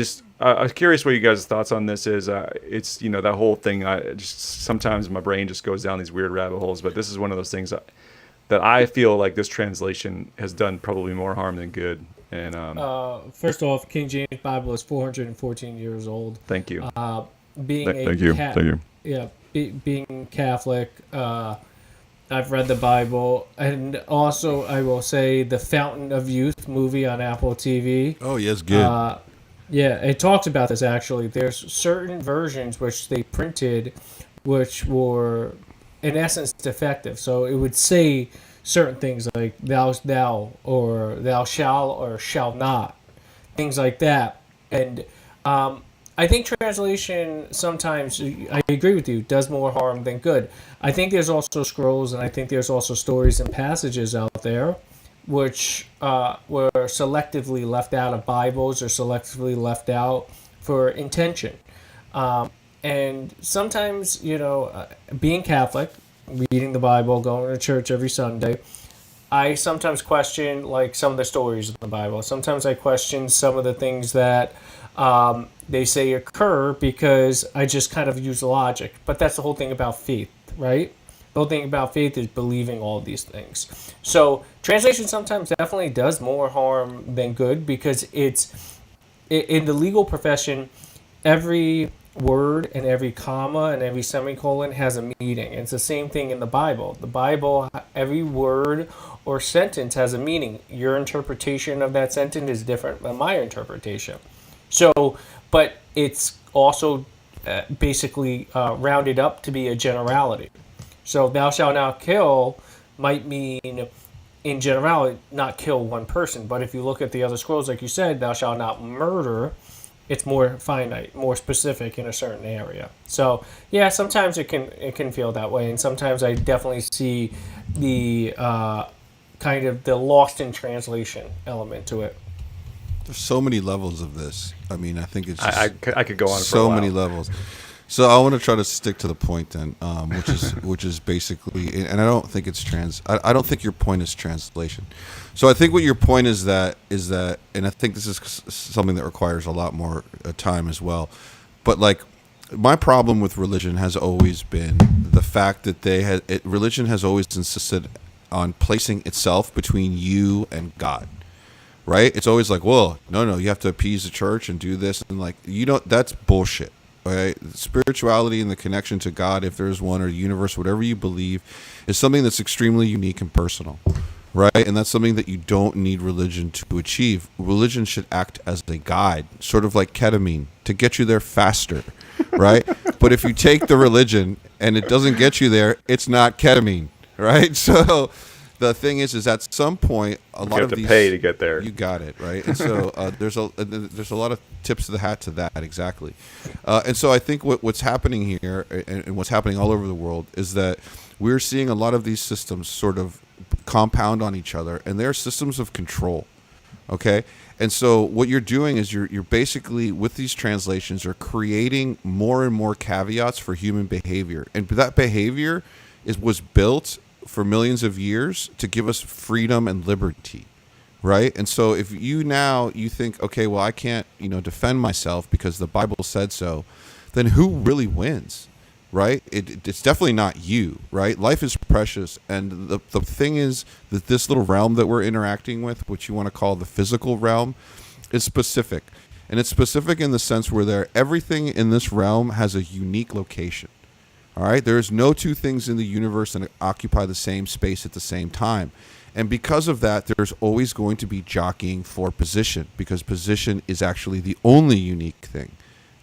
was curious what you guys' thoughts on this is. It's, that whole thing, sometimes my brain just goes down these weird rabbit holes, but this is one of those things that I feel like this translation has done probably more harm than good. And first off, King James Bible is 414 years old. Thank you. Thank you. Yeah, being Catholic, I've read the Bible, and also I will say the Fountain of Youth movie on Apple TV. Oh, yes, good. Yeah, it talks about this actually. There's certain versions which they printed, which were in essence defective. So it would say certain things like thou or thou shall or shall not, things like that. And I think translation sometimes, I agree with you, does more harm than good. I think there's also scrolls, and I think there's also stories and passages out there which were selectively left out of Bibles or selectively left out for intention. And sometimes, being Catholic, reading the Bible, going to church every Sunday, I sometimes question like some of the stories in the Bible. Sometimes I question some of the things that they say occur because I just kind of use logic. But that's the whole thing about faith, right? The whole thing about faith is believing all these things. So translation sometimes definitely does more harm than good because it's in the legal profession, every word and every comma and every semicolon has a meaning. It's the same thing in the Bible. The Bible, every word or sentence has a meaning. Your interpretation of that sentence is different than my interpretation. So, but it's also basically rounded up to be a generality. So thou shalt not kill might mean, in generality, not kill one person. But if you look at the other scrolls, like you said, thou shalt not murder, it's more finite, more specific in a certain area. So yeah, sometimes it can feel that way, and sometimes I definitely see the kind of the lost in translation element to it. There's so many levels of this. I mean, I think it's just I could go on for a so while. many levels. So I want to try to stick to the point then, which is basically, and I don't think it's I don't think your point is translation. So I think what your point is that, and I think this is something that requires a lot more time as well. But like, my problem with religion has always been the fact that religion has always insisted on placing itself between you and God. Right? It's always like, well, no, you have to appease the church and do this, and like, that's bullshit. Right? Spirituality and the connection to God, if there's one, or the universe, whatever you believe, is something that's extremely unique and personal, right? And that's something that you don't need religion to achieve. Religion should act as a guide, sort of like ketamine, to get you there faster, right? But if you take the religion and it doesn't get you there, it's not ketamine, right? So the thing is at some point, a lot of these, you have to pay to get there. You got it, right? And so there's a lot of tips to the hat to that, exactly. And so I think what's happening here, and what's happening all over the world, is that we're seeing a lot of these systems sort of compound on each other, and they're systems of control. Okay, and so what you're doing is you're basically, with these translations, are creating more and more caveats for human behavior, and that behavior was built for millions of years to give us freedom and liberty, right? And so if you think, okay, well, I can't, defend myself because the Bible said so, then who really wins, right? It's definitely not you, right? Life is precious, and the thing is that this little realm that we're interacting with, which you want to call the physical realm, is specific. And it's specific in the sense where everything in this realm has a unique location. All right, there's no two things in the universe that occupy the same space at the same time. And because of that, there's always going to be jockeying for position, because position is actually the only unique thing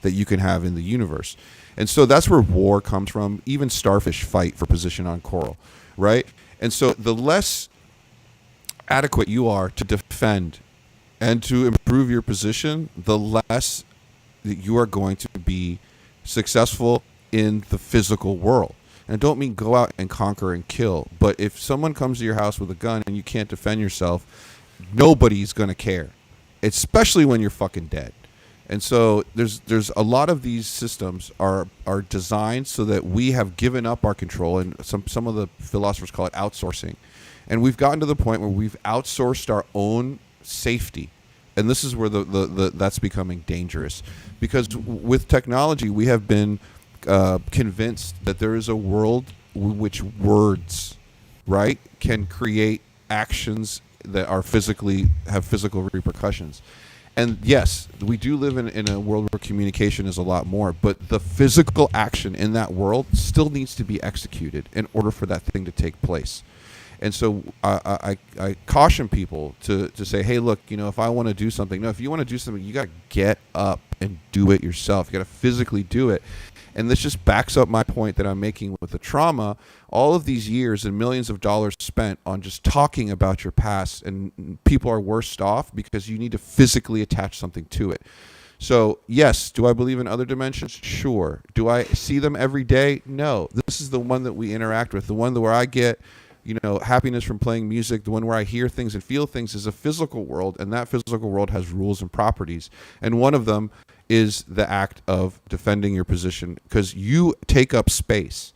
that you can have in the universe. And so that's where war comes from. Even starfish fight for position on coral, right? And so the less adequate you are to defend and to improve your position, the less that you are going to be successful in the physical world. And I don't mean go out and conquer and kill, but if someone comes to your house with a gun and you can't defend yourself, nobody's going to care, especially when you're fucking dead. And so there's a lot of these systems are designed so that we have given up our control, and some of the philosophers call it outsourcing. And we've gotten to the point where we've outsourced our own safety. And this is where that's becoming dangerous, because with technology we have been convinced that there is a world in which words, right, can create actions that are have physical repercussions. And yes, we do live in a world where communication is a lot more, but the physical action in that world still needs to be executed in order for that thing to take place. And so I caution people to say, hey, look, if I want to do something, no, if you want to do something, you got to get up and do it yourself. You got to physically do it. And this just backs up my point that I'm making with the trauma. All of these years and millions of dollars spent on just talking about your past, and people are worse off because you need to physically attach something to it. So, yes, do I believe in other dimensions? Sure. Do I see them every day? No. This is the one that we interact with, the one where I get, happiness from playing music, the one where I hear things and feel things is a physical world, and that physical world has rules and properties. And one of them is the act of defending your position, because you take up space.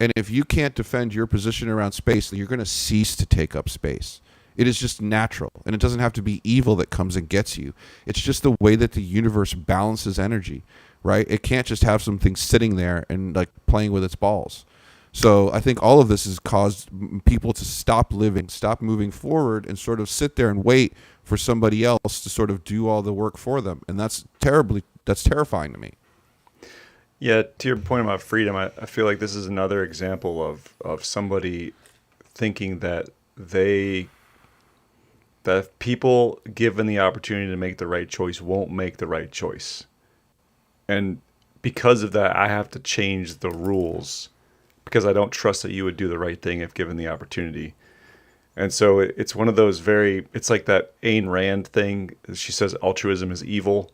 And if you can't defend your position around space, then you're going to cease to take up space. It is just natural, and it doesn't have to be evil that comes and gets you. It's just the way that the universe balances energy, right? It can't just have something sitting there and like playing with its balls. So I think all of this has caused people to stop living, stop moving forward, and sort of sit there and wait for somebody else to sort of do all the work for them. And that's terrifying to me. Yeah, to your point about freedom, I feel like this is another example of somebody thinking that that people given the opportunity to make the right choice won't make the right choice. And because of that, I have to change the rules because I don't trust that you would do the right thing if given the opportunity. And so it's one of those it's like that Ayn Rand thing. She says altruism is evil.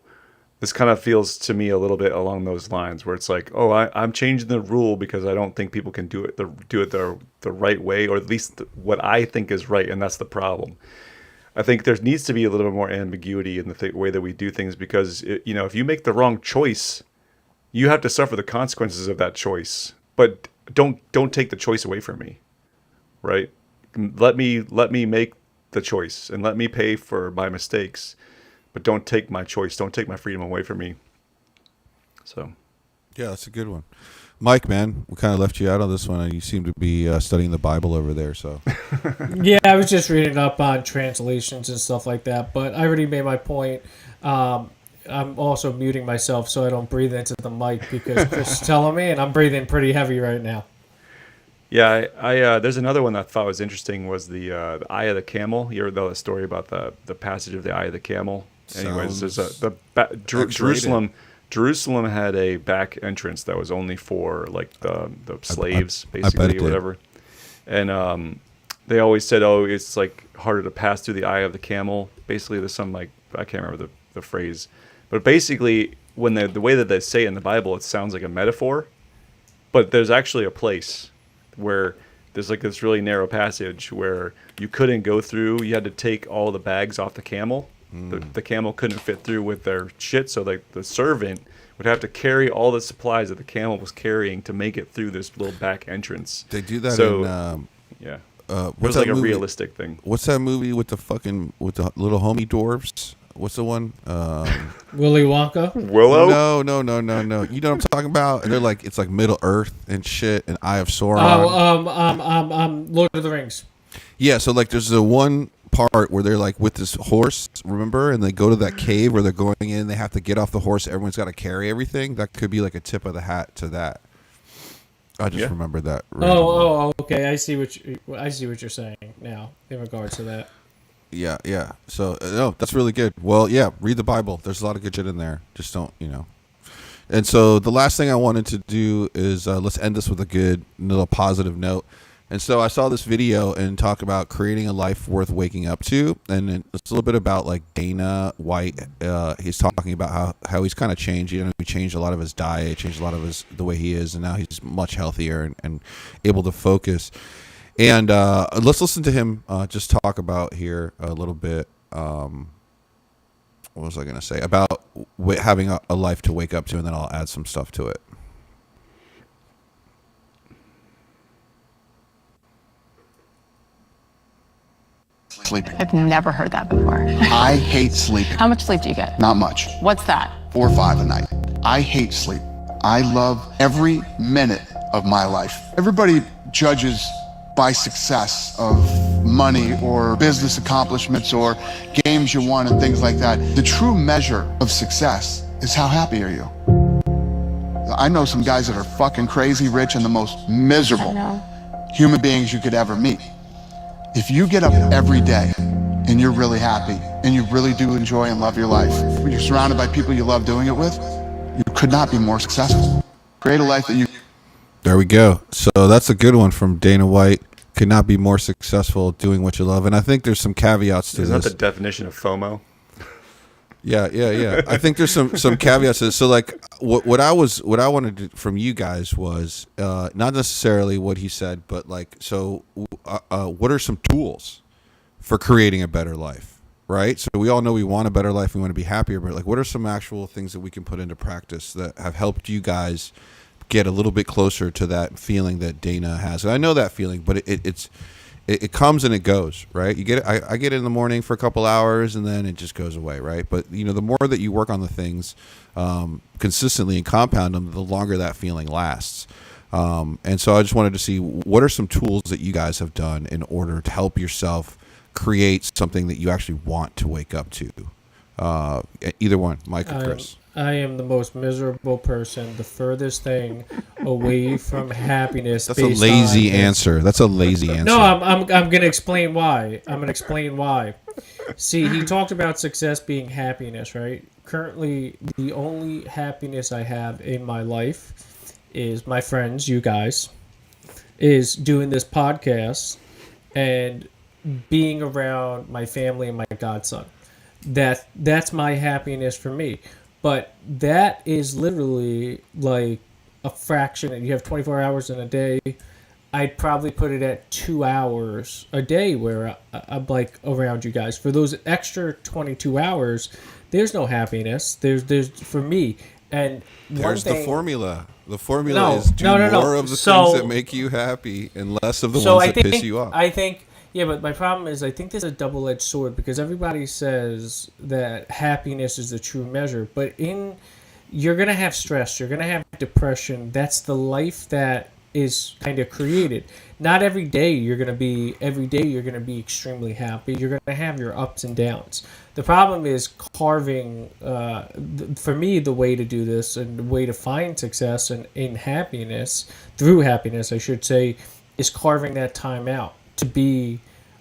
This kind of feels to me a little bit along those lines, where it's like, oh, I'm changing the rule because I don't think people can do it the right way, or at least what I think is right, and that's the problem. I think there needs to be a little bit more ambiguity in the way that we do things, because if you make the wrong choice, you have to suffer the consequences of that choice. But don't take the choice away from me, right? Let me make the choice and let me pay for my mistakes, but don't take my choice. Don't take my freedom away from me. So, yeah, that's a good one. Mike, man, we kind of left you out on this one, and you seem to be studying the Bible over there. So, yeah, I was just reading up on translations and stuff like that, but I already made my point. I'm also muting myself so I don't breathe into the mic because Chris is telling me, and I'm breathing pretty heavy right now. Yeah, I there's another one that I thought was interesting, was the Eye of the Camel. You ever know the story about the passage of the Eye of the Camel? Anyways, there's Jerusalem had a back entrance that was only for like the slaves, basically, or whatever. And they always said, oh, it's like harder to pass through the eye of the camel. Basically, there's some I can't remember the phrase, but basically, when the way that they say it in the Bible, it sounds like a metaphor, but there's actually a place where there's like this really narrow passage where you couldn't go through. You had to take all the bags off the camel. The camel couldn't fit through with their shit, so like the servant would have to carry all the supplies that the camel was carrying to make it through this little back entrance. They do that yeah. What's it was like a realistic thing. What's that movie with the little homie dwarves? What's the one? Willy Wonka? Willow? No. You know what I'm talking about? And they're like, it's like Middle Earth and shit, and Eye of Sauron. Lord of the Rings. Yeah, so like there's the one part where they're like with this horse, remember? And they go to that cave where they're going in. They have to get off the horse. Everyone's got to carry everything. That could be like a tip of the hat to that. I just remembered that. Okay. I see what you're saying now in regards to that. Yeah. So no, that's really good. Well, yeah, read the Bible. There's a lot of good shit in there. Just don't, And so the last thing I wanted to do is let's end this with a good little positive note. And so I saw this video and talk about creating a life worth waking up to. And it's a little bit about like Dana White. He's talking about how he's kind of changed. He changed a lot of his diet, changed a lot of the way he is. And now he's much healthier and able to focus. And let's listen to him just talk about here a little bit. What was I going to say? About having a life to wake up to, and then I'll add some stuff to it. Sleeping. I've never heard that before. I hate sleeping. How much sleep do you get? Not much. What's that? 4 or 5 a night. I hate sleep. I love every minute of my life. Everybody judges by success of money or business accomplishments or games you won and things like that. The true measure of success is how happy are you. I know some guys that are fucking crazy rich and the most miserable human beings you could ever meet. If you get up every day and and you're really happy and you really do enjoy and love your life, when you're surrounded by people you love doing it with, you could not be more successful. Create a life that you... There we go. So that's a good one from Dana White. Could not be more successful doing what you love. And I think there's some caveats to Isn't this. that the definition of FOMO? Yeah. I think there's some caveats to this. So like what I wanted from you guys was not necessarily what he said, but like, so what are some tools for creating a better life, right? So we all know we want a better life, we want to be happier, but like, what are some actual things that we can put into practice that have helped you guys get a little bit closer to that feeling that Dana has? And I know that feeling, but it comes and it goes, right? You get it. I get it in the morning for a couple hours and then it just goes away, right? But you know, the more that you work on the things consistently and compound them, the longer that feeling lasts. And so I just wanted to see, what are some tools that you guys have done in order to help yourself create something that you actually want to wake up to? Either one, Mike or Chris. I am the most miserable person, the furthest thing away from happiness. That's a lazy answer. That's a lazy answer. No, I'm going to explain why. See, he talked about success being happiness, right? Currently, the only happiness I have in my life is my friends, you guys, is doing this podcast and being around my family and my godson. That's my happiness for me. But that is literally like a fraction. You have 24 hours in a day. I'd probably put it at 2 hours a day where I'm like around you guys. For those extra 22 hours, there's no happiness. There's for me. And there's the formula. The formula No, is do no. more of the things that make you happy and less of the ones that piss you off. I think, yeah, but my problem is I think there's a double-edged sword, because everybody says that happiness is the true measure, but you're going to have stress, you're going to have depression. That's the life that is kind of created. Not every day you're going to be extremely happy. You're going to have your ups and downs. The problem is carving, for me, the way to do this and the way to find success and in happiness, through happiness, I should say, is carving that time out to be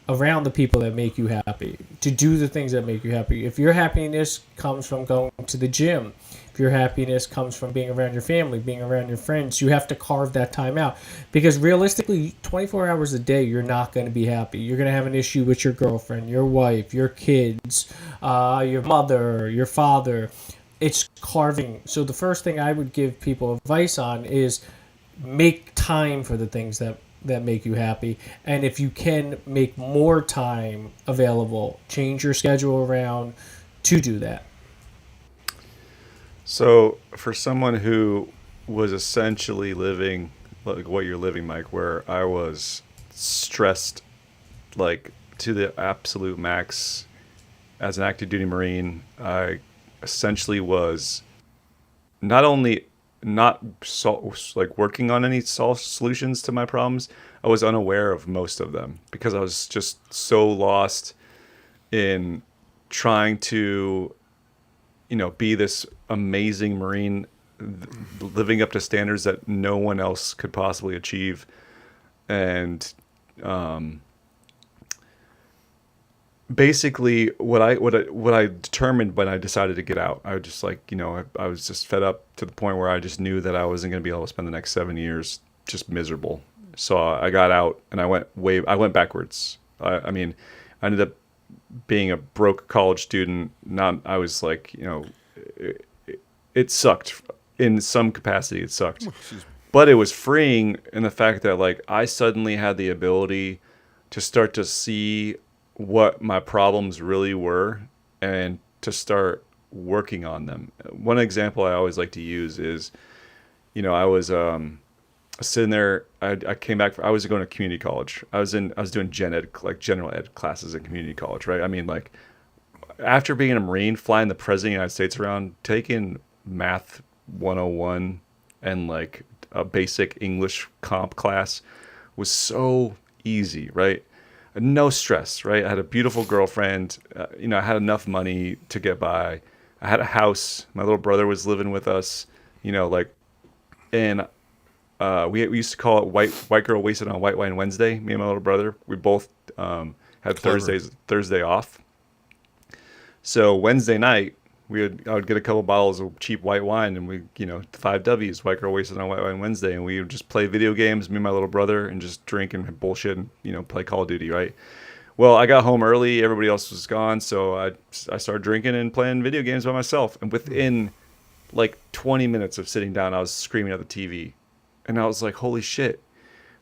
around the people that make you happy, to do the things that make you happy. If your happiness comes from going to the gym, if your happiness comes from being around your family, being around your friends, you have to carve that time out. Because realistically, 24 hours a day, you're not going to be happy. You're going to have an issue with your girlfriend, your wife, your kids, your mother, your father. It's carving. So the first thing I would give people advice on is make time for the things that make you happy. And if you can make more time available, change your schedule around to do that. So for someone who was essentially living like what you're living, Mike, where I was stressed like to the absolute max as an active duty Marine, I essentially was not only not like working on any solutions to my problems, I was unaware of most of them because I was just so lost in trying to, be this amazing Marine, living up to standards that no one else could possibly achieve. And basically what I determined when I decided to get out, I was just like, I was just fed up to the point where I just knew that I wasn't going to be able to spend the next 7 years just miserable. So I got out and I went backwards. I ended up being a broke college student. I was like, it sucked in some capacity. It sucked, but it was freeing in the fact that like I suddenly had the ability to start to see what my problems really were and to start working on them. One example I always like to use is, I was sitting there. I came back. I was going to community college. I was doing gen ed, like general ed classes in community college, right? I mean, like after being a Marine, flying the President of the United States around, taking Math 101 and like a basic English comp class was so easy, right? No stress, right? I had a beautiful girlfriend. I had enough money to get by. I had a house. My little brother was living with us. And we used to call it white girl wasted on white wine Wednesday. Me and my little brother, we both had Clever. Thursday off. So Wednesday night, I would get a couple bottles of cheap white wine, and the 5 Ws, White Girl Wasted on White Wine Wednesday, and we would just play video games, me and my little brother, and just drink and bullshit and, play Call of Duty, right? Well, I got home early, everybody else was gone, so I started drinking and playing video games by myself, and within like 20 minutes of sitting down, I was screaming at the TV, and I was like, holy shit,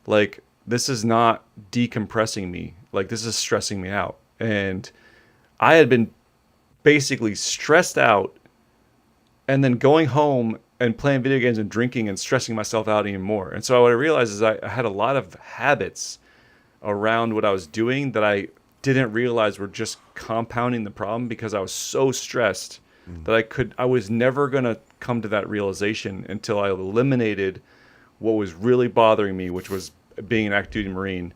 like, this is not decompressing me, like, this is stressing me out. And I had been basically stressed out, and then going home and playing video games and drinking and stressing myself out even more. And so what I realized is I had a lot of habits around what I was doing that I didn't realize were just compounding the problem, because I was so stressed that I was never going to come to that realization until I eliminated what was really bothering me, which was being an active duty Marine.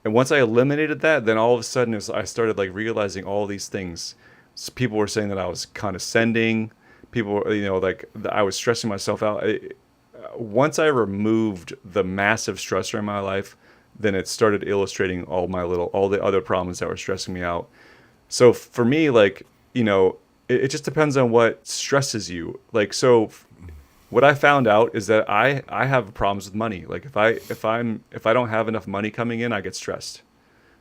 And once I eliminated that, then all of a sudden I started like realizing all these things. So people were saying that I was condescending. People were, like I was stressing myself out. Once I removed the massive stressor in my life, then it started illustrating all the other problems that were stressing me out. So for me, like, it just depends on what stresses you. Like, so what I found out is that I have problems with money. Like if I don't have enough money coming in, I get stressed.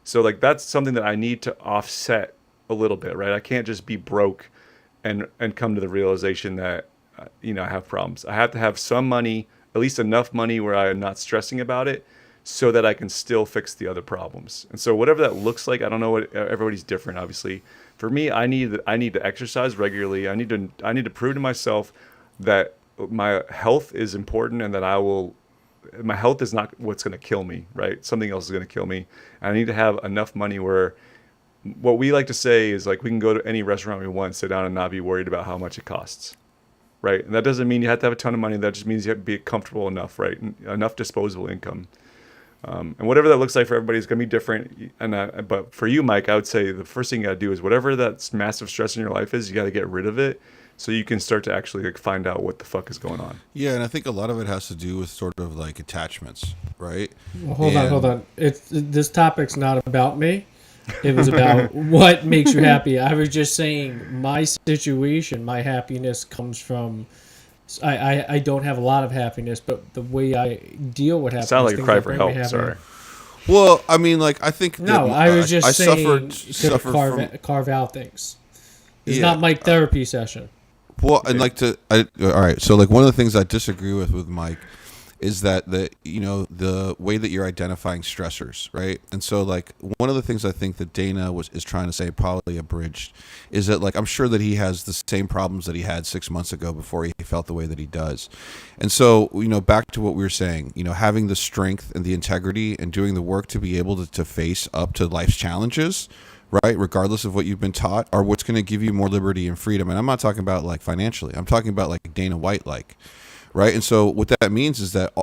So like that's something that I need to offset a little bit, right? I can't just be broke and come to the realization that I have problems. I have to have some money, at least enough money where I'm not stressing about it, so that I can still fix the other problems. And so whatever that looks like, I don't know, what everybody's different, obviously. For me, I need to exercise regularly. I need to prove to myself that my health is important, and that my health is not what's going to kill me, right? Something else is going to kill me. And I need to have enough money where, what we like to say is like, we can go to any restaurant we want, sit down, and not be worried about how much it costs, right? And that doesn't mean you have to have a ton of money. That just means you have to be comfortable enough, right? Enough disposable income. And whatever that looks like for everybody is going to be different. But for you, Mike, I would say the first thing you got to do is whatever that massive stress in your life is, you got to get rid of it, so you can start to actually like find out what the fuck is going on. Yeah, and I think a lot of it has to do with sort of like attachments, right? Well, hold on. This topic's not about me. It was about what makes you happy. I was just saying my situation, my happiness comes from. I don't have a lot of happiness, but the way I deal with happiness. Sound like a cry for help. Sorry. Well, I mean, like I think. No, I was just saying suffered carve out things. It's Yeah. not my therapy session. Well, I'd like to. All right. So, like, one of the things I disagree with Mike is that the way that you're identifying stressors, right? And so, like, one of the things I think that Dana is trying to say, probably abridged, is that, like, I'm sure that he has the same problems that he had 6 months ago before he felt the way that he does. And so, back to what we were saying, having the strength and the integrity and doing the work to be able to face up to life's challenges, right, regardless of what you've been taught, are what's going to give you more liberty and freedom. And I'm not talking about like financially. I'm talking about like Dana White, like, right? And so what that means is that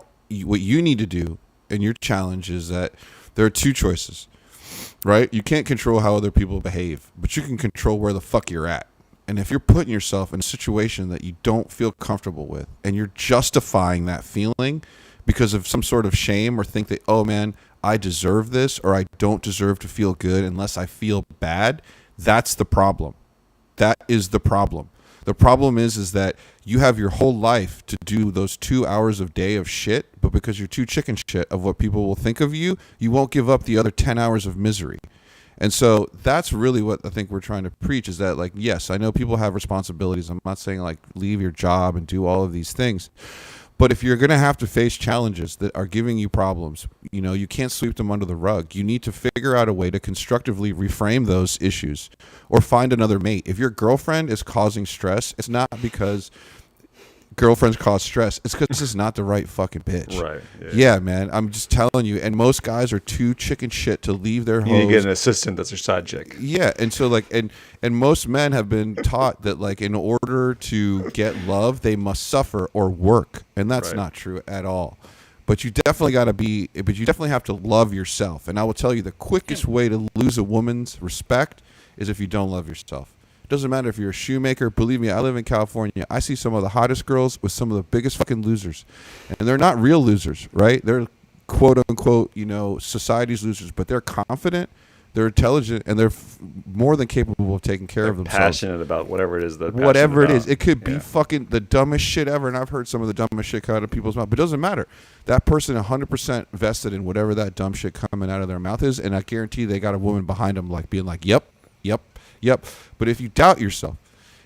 what you need to do in your challenge is that there are two choices, right? You can't control how other people behave, but you can control where the fuck you're at. And if you're putting yourself in a situation that you don't feel comfortable with, and you're justifying that feeling because of some sort of shame, or think that, oh man, I deserve this, or I don't deserve to feel good unless I feel bad, that's the problem. That is the problem. The problem is that you have your whole life to do those 2 hours of day of shit, but because you're too chicken shit of what people will think of you, you won't give up the other 10 hours of misery. And so that's really what I think we're trying to preach, is that, like, yes, I know people have responsibilities. I'm not saying like leave your job and do all of these things. But if you're going to have to face challenges that are giving you problems, you can't sweep them under the rug. You need to figure out a way to constructively reframe those issues, or find another mate. If your girlfriend is causing stress, it's not because girlfriends cause stress. It's because this is not the right fucking bitch. Right. Yeah, man. I'm just telling you. And most guys are too chicken shit to leave their hoes. You need to get an assistant that's your side chick. Yeah, and so like, and most men have been taught that, like, in order to get love, they must suffer or work, and that's Right. not true at all. But you definitely have to love yourself. And I will tell you, the quickest way to lose a woman's respect is if you don't love yourself. It doesn't matter if you're a shoemaker. Believe me, I live in California. I see some of the hottest girls with some of the biggest fucking losers. And they're not real losers, right? They're quote unquote, society's losers, but they're confident. They're intelligent, and they're more than capable of taking care of themselves. Passionate about whatever it is. Whatever it is. It could be fucking the dumbest shit ever, and I've heard some of the dumbest shit come out of people's mouth, but it doesn't matter. That person 100% vested in whatever that dumb shit coming out of their mouth is, and I guarantee they got a woman behind them like being like, yep. But if you doubt yourself,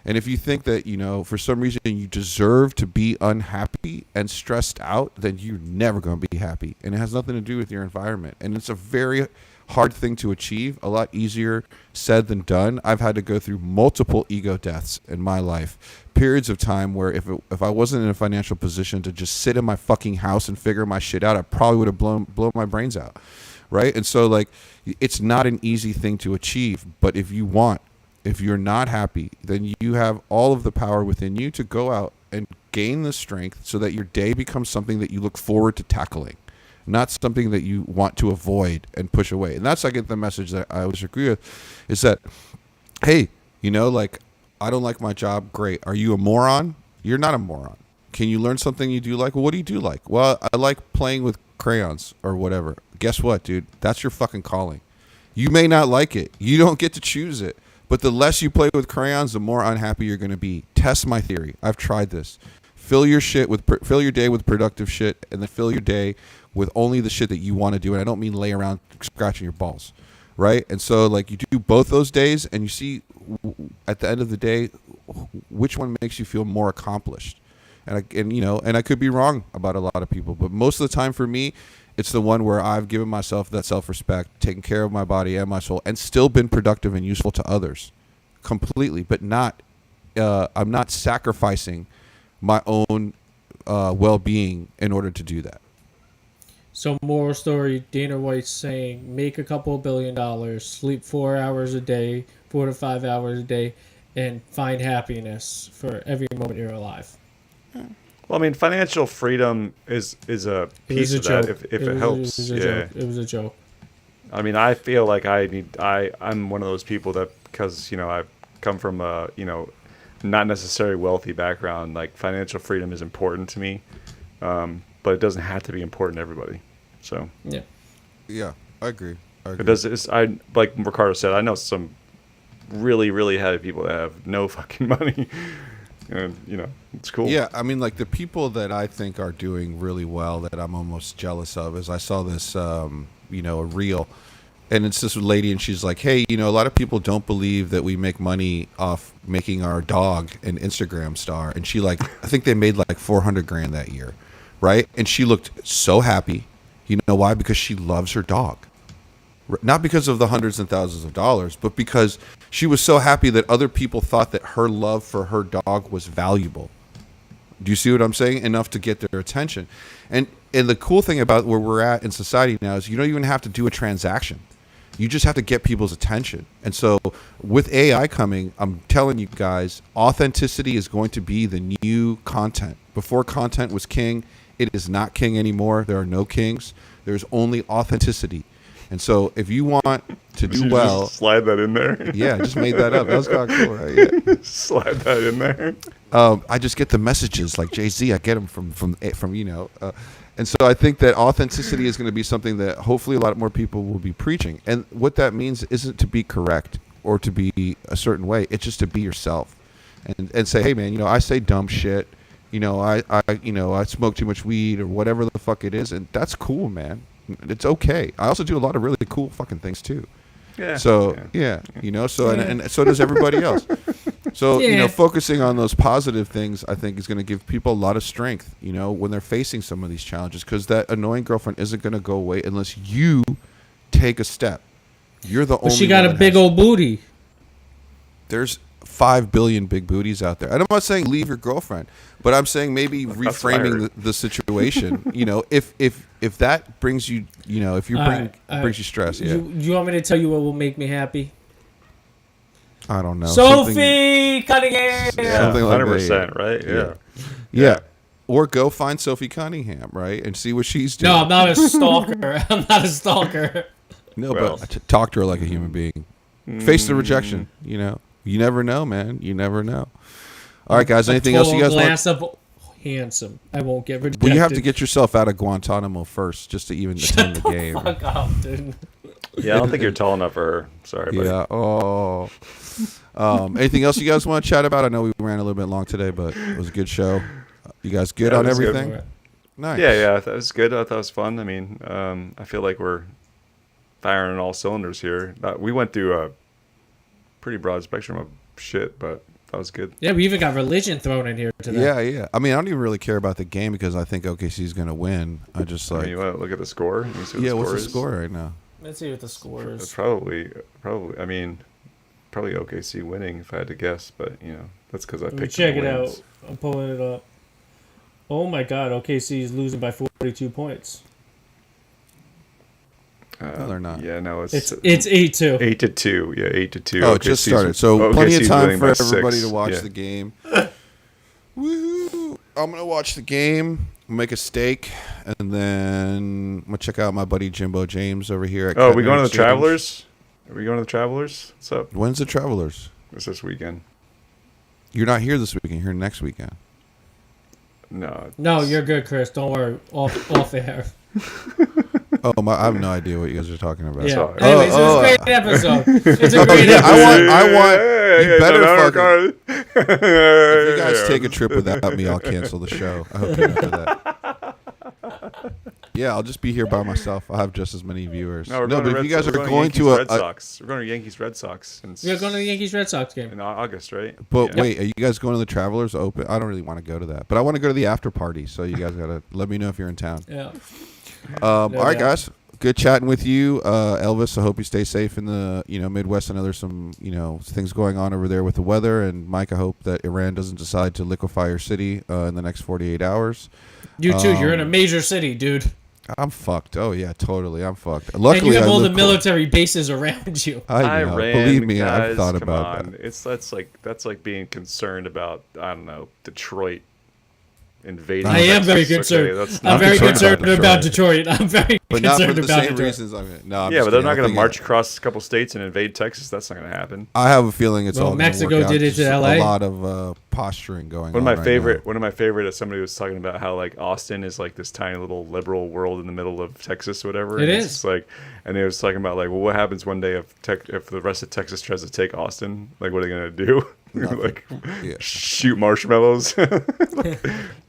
and if you think that, for some reason you deserve to be unhappy and stressed out, then you're never going to be happy. And it has nothing to do with your environment. And it's a very hard thing to achieve, a lot easier said than done. I've had to go through multiple ego deaths in my life, periods of time where if I wasn't in a financial position to just sit in my fucking house and figure my shit out, I probably would have blown my brains out, right? And so, like, it's not an easy thing to achieve, but if you're not happy, then you have all of the power within you to go out and gain the strength so that your day becomes something that you look forward to tackling, not something that you want to avoid and push away. And that's, I get the message that I always agree with, is that, hey, like, I don't like my job. Great. Are you a moron? You're not a moron. Can you learn something you do like? Well, what do you do like? Well, I like playing with crayons or whatever. Guess what, dude? That's your fucking calling. You may not like it. You don't get to choose it. But the less you play with crayons, the more unhappy you're going to be. Test my theory. I've tried this. Fill your day with productive shit, and then fill your day with only the shit that you want to do. And I don't mean lay around scratching your balls, right? And so, like, you do both those days, and you see at the end of the day which one makes you feel more accomplished. And I could be wrong about a lot of people, but most of the time for me, it's the one where I've given myself that self-respect, taken care of my body and my soul, and still been productive and useful to others completely, but I'm not sacrificing my own well-being in order to do that. So, moral story, Dana White's saying, make a couple of $1 billion, sleep 4 hours a day, 4 to 5 hours a day, and find happiness for every moment you're alive. Well, I mean, financial freedom is a piece of that if it helps. It was a joke. I mean, I feel like I'm one of those people that, because, I've come from a, not necessarily wealthy background, like, financial freedom is important to me, but it doesn't have to be important to everybody. So Yeah, I agree. It does. Like Ricardo said, I know some really, really happy people that have no fucking money. And, it's cool. Yeah, I mean, like, the people that I think are doing really well that I'm almost jealous of is I saw this, a reel, and it's this lady, and she's like, hey, a lot of people don't believe that we make money off making our dog an Instagram star. And she, like, I think they made like $400,000 that year, right? And she looked so happy. You know why? Because she loves her dog. Not because of the hundreds and thousands of dollars, but because she was so happy that other people thought that her love for her dog was valuable. Do you see what I'm saying? Enough to get their attention. And the cool thing about where we're at in society now is you don't even have to do a transaction. You just have to get people's attention. And so with AI coming, I'm telling you guys, authenticity is going to be the new content. Before content was king, it is not king anymore. There are no kings. There's only authenticity. And so if you want to do well... Just slide that in there. Yeah, I just made that up. That was kind of cool, right? Yeah. Slide that in there. I just get the messages like Jay-Z. I get them from and so I think that authenticity is going to be something that hopefully a lot more people will be preaching. And what that means isn't to be correct or to be a certain way. It's just to be yourself and say, hey, man, I say dumb shit. I smoke too much weed or whatever the fuck it is. And that's cool, man. It's okay. I also do a lot of really cool fucking things too. Yeah. So and so does everybody else. So focusing on those positive things, I think, is going to give people a lot of strength. When they're facing some of these challenges, because that annoying girlfriend isn't going to go away unless you take a step. You're the only. But she got a big old booty. There's 5 billion big booties out there. And I'm not saying leave your girlfriend, but I'm saying maybe reframing the situation. If that brings you, if brings you stress. Yeah. You want me to tell you what will make me happy? I don't know. Sophie Cunningham. Yeah, something like 100%, that, right? Yeah. Or go find Sophie Cunningham, right, and see what she's doing. No, I'm not a stalker. I'm not a stalker. No, but talk to her like a human being. Face the rejection. You never know, man. You never know. All right, guys. Anything else you guys want? Handsome. I won't get rejected. Well, you have to get yourself out of Guantanamo first, just to even attend the game. Fuck up, dude. Yeah, I don't think you're tall enough for her. Sorry, buddy. Yeah. Oh. Anything else you guys want to chat about? I know we ran a little bit long today, but it was a good show. You guys good Yeah, on it was good. everything? Nice. Yeah, I thought it was good. I thought it was fun. I mean, I feel like we're firing on all cylinders here. We went through a pretty broad spectrum of shit, but that was good. Yeah, we even got religion thrown in here today. Yeah. I mean, I don't even really care about the game because I think OKC is going to win. I just I like, mean, you want to look at the score? You see what yeah. the What's score the is? score right now? Let's see what the score It's is. probably. I mean, probably OKC winning if I had to guess, but that's because I Let me picked. check the it wins. out. I'm pulling it up. Oh my God, OKC is losing by 42 points. No, they're not. Yeah, no, It's 8-2. 8-2. Yeah, 8-2. Oh, it just started. So OKC's plenty of time winning for by everybody 6. to watch Yeah. the game. Woo! I'm gonna watch the game, make a steak, and then I'm gonna check out my buddy Jimbo James over here. At Oh, are we going to the Stadiums. Travelers? Are we going to the Travelers? What's up? When's the Travelers? It's this weekend. You're not here this weekend. You're here next weekend. No. No, you're good, Chris. Don't worry. Off air. Oh, I have no idea what you guys are talking about. Yeah. sorry. Anyways, Oh, it was a great episode. It's a great yeah, episode. I want. You better fucking. If If you guys take a trip without me, I'll cancel the show. I hope you know that. Yeah, I'll just be here by myself. I'll have just as many viewers. No, but if you guys are going to Red Sox. We're going to Yankees Red Sox We're going to the Yankees Red Sox game. in August, right? But Yeah. wait, are you guys going to the Travelers Open? I don't really want to go to that, but I want to go to the after party. So you guys gotta let me know if you're in town. Yeah. All right, doubt. guys. Good chatting with you, Elvis. I hope you stay safe in the Midwest. I know there's some things going on over there with the weather. And Mike, I hope that Iran doesn't decide to liquefy your city in the next 48 hours. You too. You're in a major city, dude. I'm fucked. Oh yeah, totally. I'm fucked. And Luckily, you have I all the live close. military bases around you. I know. Iran, Believe me, guys, I've thought come about on. that. That's like being concerned about, I don't know, Detroit invading. I am very Texas. Okay, concerned. that's I'm not very concerned concerned about about Detroit. I'm very But not for concerned the about same Detroit. reasons. I'm Yeah, just but they're kidding. not I going to think march across a couple states and invade Texas. That's not going to happen. I have a feeling it's Well, all gonna Mexico work out. did it to Just LA. A lot of posturing going on. One of my right favorite. now. One of my favorite is somebody was talking about how like Austin is like this tiny little liberal world in the middle of Texas, or whatever. It and is. It's just like, and they was talking about like, well, what happens one day if the rest of Texas tries to take Austin? Like, what are they gonna do? Like, Yeah. shoot marshmallows? It's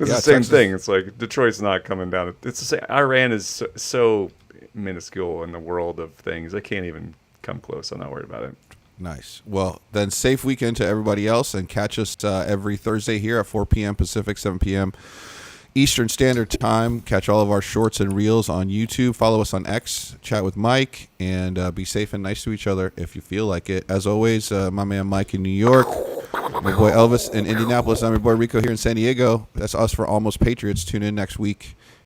Yeah, the same Texas- thing. It's like Detroit's not coming down. It's the same. Iran is so minuscule in the world of things. They can't even come close. I'm not worried about it. Nice. Well, then safe weekend to everybody else, and catch us every Thursday here at 4 p.m. Pacific, 7 p.m. Eastern Standard Time. Catch all of our shorts and reels on YouTube. Follow us on X. Chat with Mike, and be safe and nice to each other if you feel like it. As always, my man Mike in New York, my boy Elvis in Indianapolis. I'm your boy Rico here in San Diego. That's us for Almost Patriots. Tune in next week.